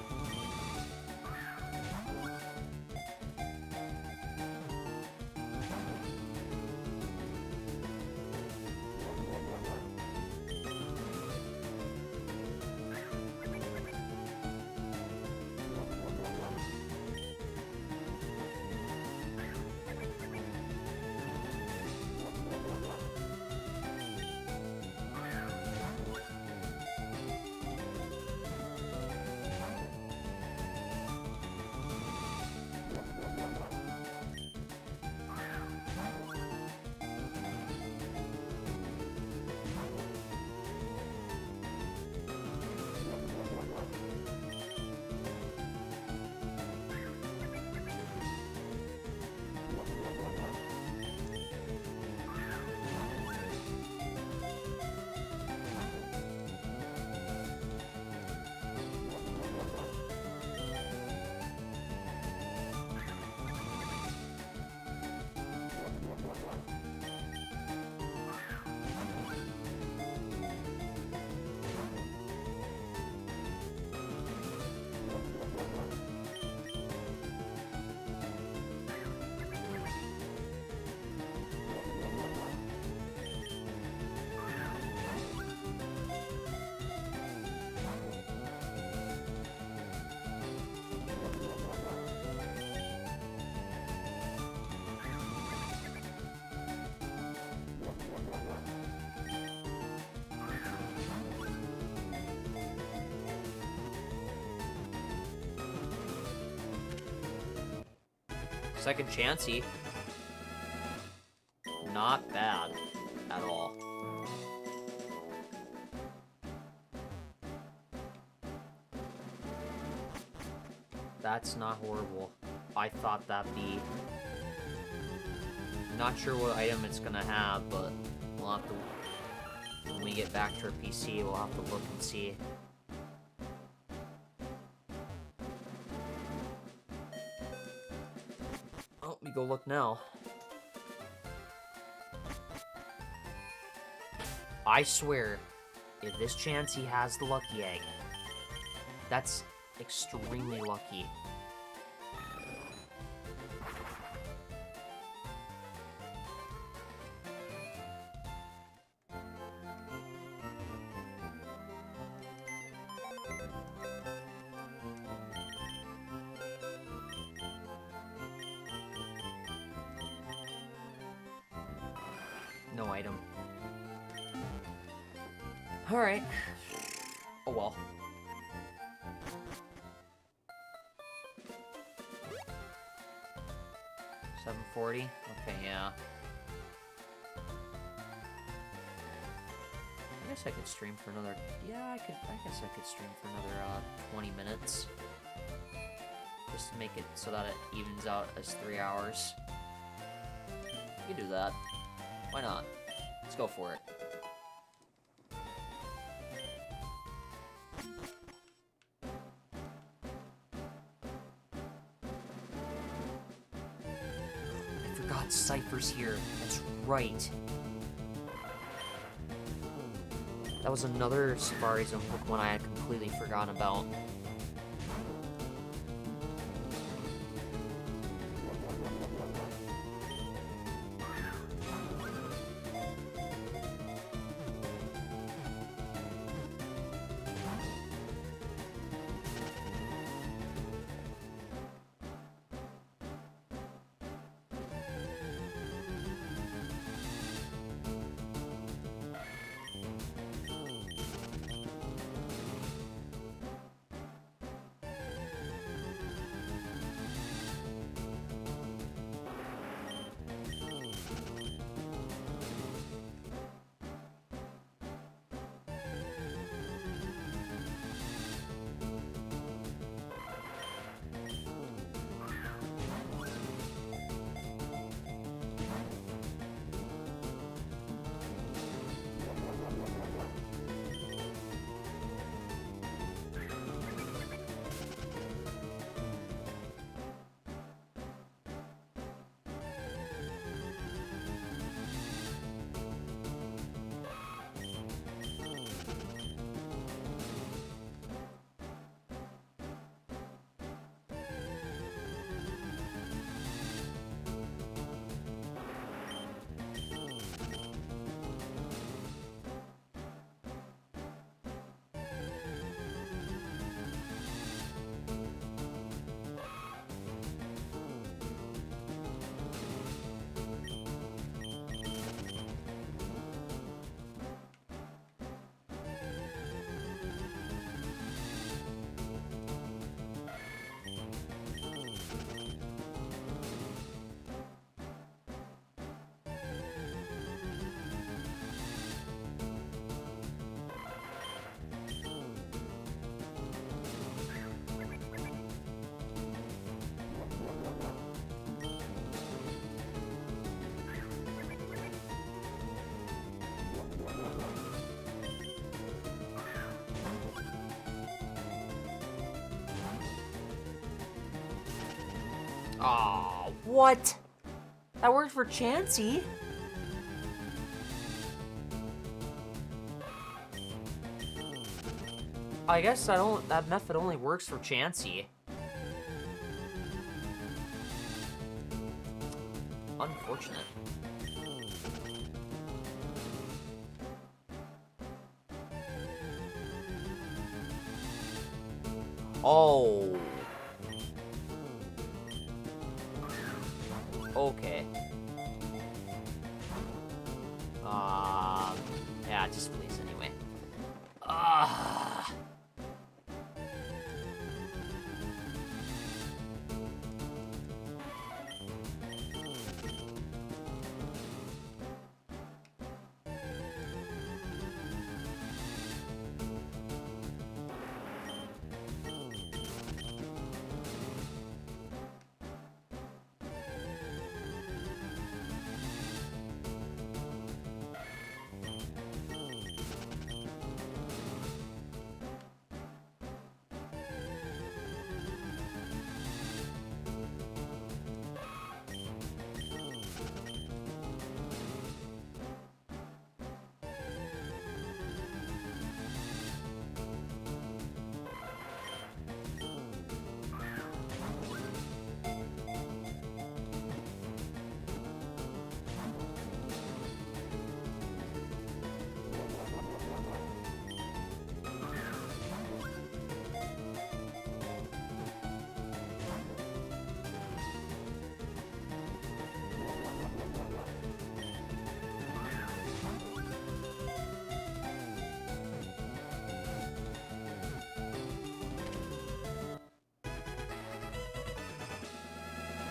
Second Chansey. Not bad at all. That's not horrible. I thought that'd be... Not sure what item it's gonna have, but we'll have to... When we get back to our PC, we'll have to look and see. Oh, we go look now. I swear, if this Chansey has the lucky egg, that's extremely lucky. No item. Alright. Oh well. 40? Okay, yeah. I guess I could stream for another... Yeah, I guess I could stream for another 20 minutes. Just to make it so that it evens out as 3 hours. We can do that. Why not? Let's go for it. I forgot Cypher's here. That's right. That was another Safari Zone Pokemon I had completely forgotten about. Aw, what? That worked for Chansey. I guess that method only works for Chansey. Unfortunate. Oh. Okay. Yeah, just please anyway. Ah.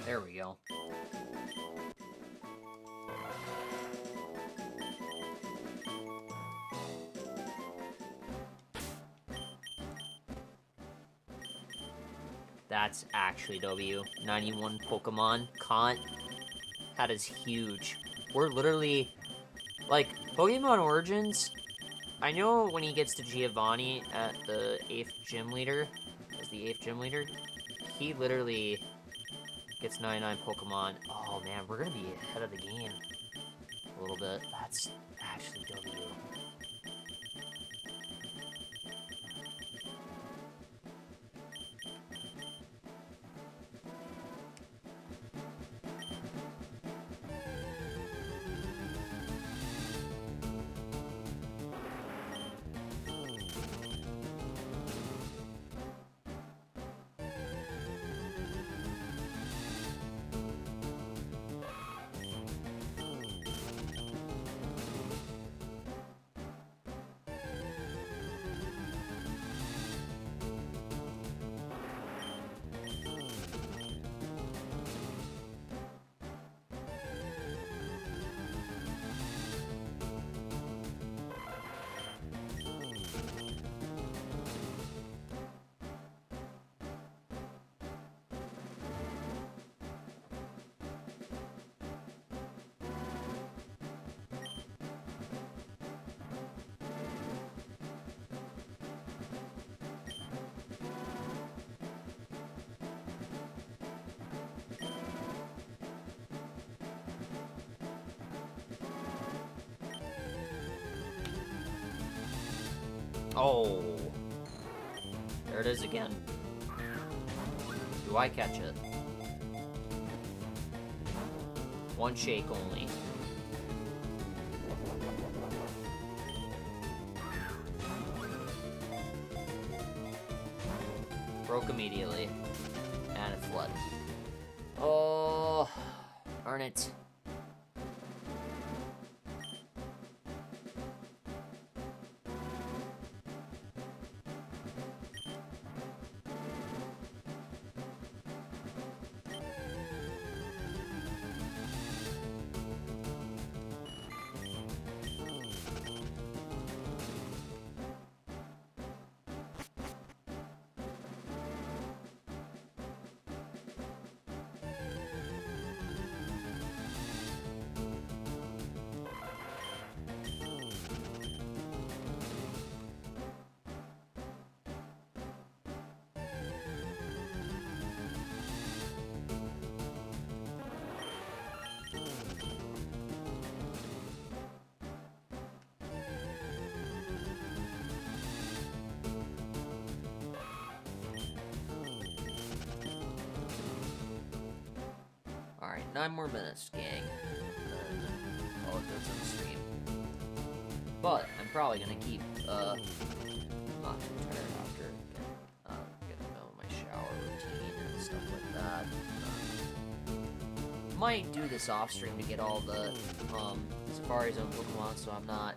There we go. That's actually W. 91 Pokemon. Kant. That is huge. We're literally... Like, Pokemon Origins... I know when he gets to Giovanni at the 8th gym leader, as the 8th gym leader, he literally gets 99 Pokemon. Oh man, we're gonna be ahead of the game a little bit. That's actually W. Oh. There it is again. Do I catch it? One shake only. Broke immediately. And it fled. Oh, darn it. Alright, 9 more minutes, gang. Then all it goes on the stream. But I'm probably gonna keep not too tired after getting out of my shower routine and stuff like that. Might do this off stream to get all the Safari Zone Pokemon, so I'm not,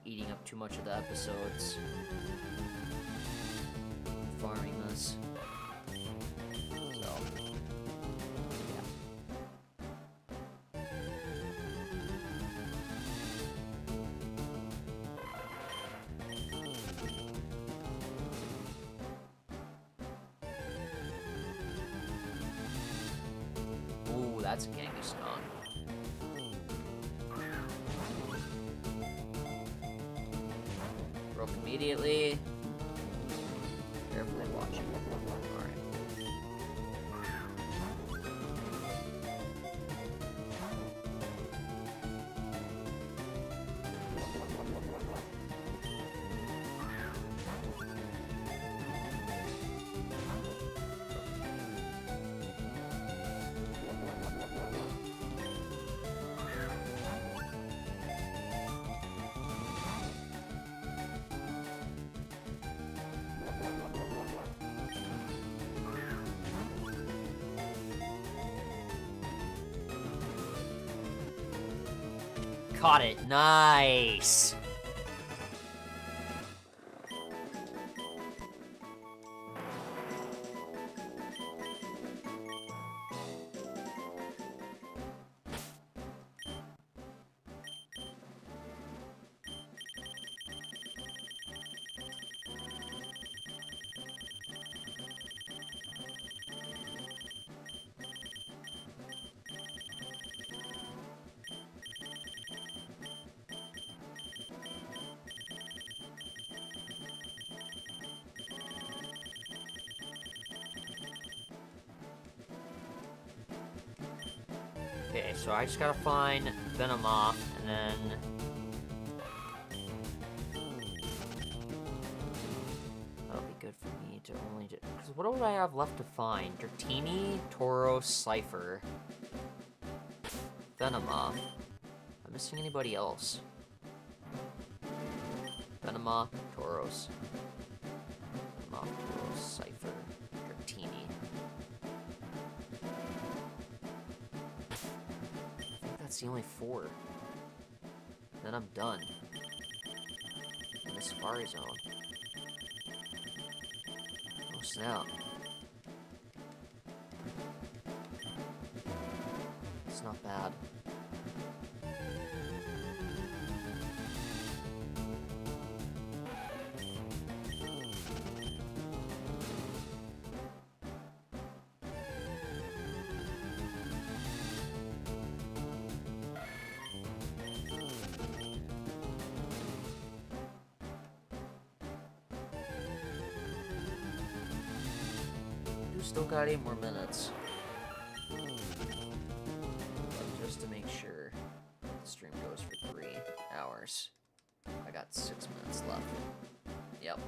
eating up too much of the episodes. Farming this. So. Ooh, that's a Kangaskhan. Broke immediately. Carefully watching. Alright. Caught it. Nice. Okay, so I just gotta find Venomoth, and then... That'll be good for me to only do... Because what would I have left to find? Dratini, Tauros, Cypher, Venomoth. Am I missing anybody else? Venomoth, Tauros. Venomoth, Tauros, Cypher, Dratini. I think that's the only 4. Then I'm done. In the Safari Zone. Oh snap. It's not bad. Still got 8 more minutes. But just to make sure, the stream goes for 3 hours. I got 6 minutes left. Yep.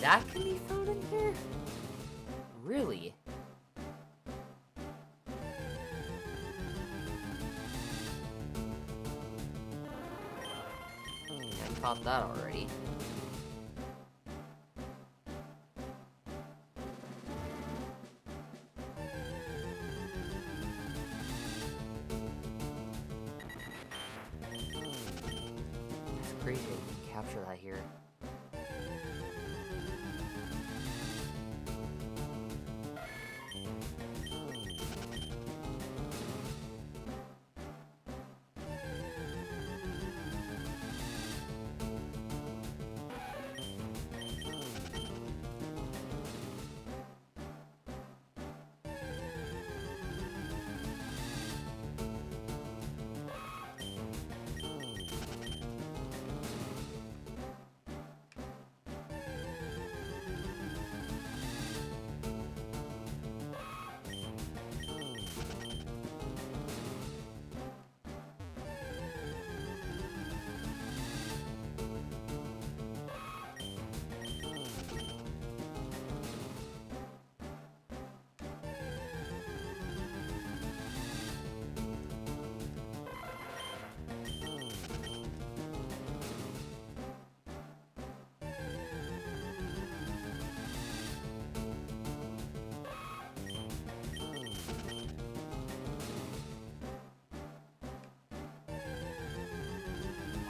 That can be found in here? Really? I caught that already. That's crazy that you can capture that here.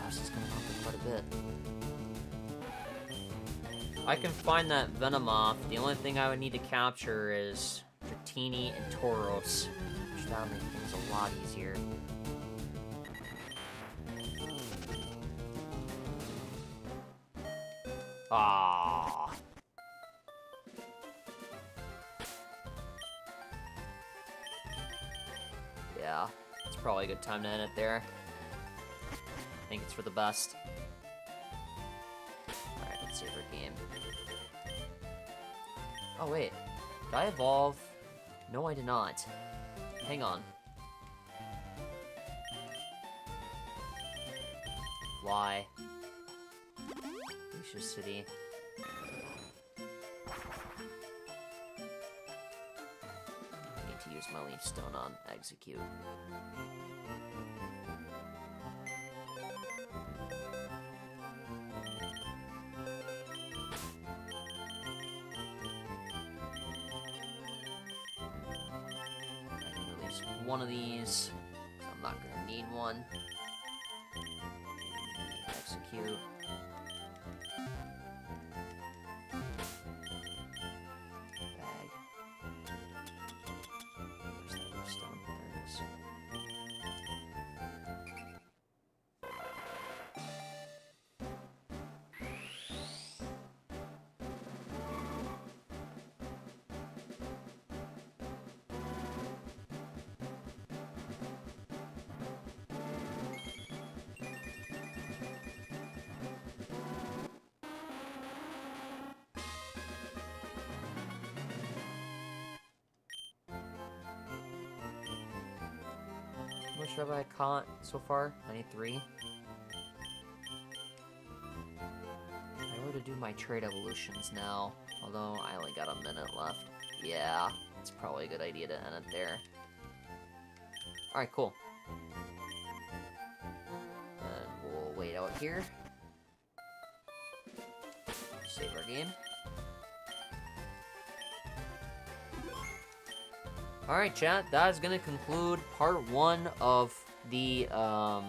This is going on for quite a bit. I can find that Venomoth. The only thing I would need to capture is Dratini and Tauros, which that'll make things a lot easier. Ah. Yeah, it's probably a good time to end it there. I think it's for the best. Alright, let's save our game. Oh wait, did I evolve? No, I did not. Hang on. Why? Leisha City. I need to use my Leaf Stone on Execute. One of these, so I'm not gonna need one. Execute. fish have I caught so far? 93. I were to do my trade evolutions now, although I only got a minute left. Yeah, it's probably a good idea to end it there. Alright, cool. And we'll wait out here. Save our game. Alright, chat, that is going to conclude part 1 of the, what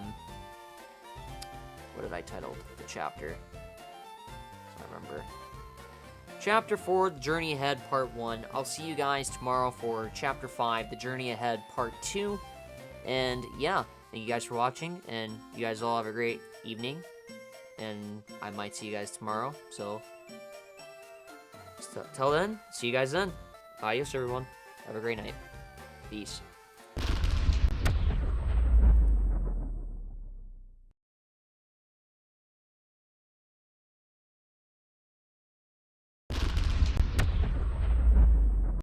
did I title the chapter? I remember. Chapter 4, The Journey Ahead, Part 1. I'll see you guys tomorrow for Chapter 5, The Journey Ahead, Part 2. And, yeah, thank you guys for watching, and you guys all have a great evening. And I might see you guys tomorrow, so till then, see you guys then. Adios, everyone. Have a great night. Peace.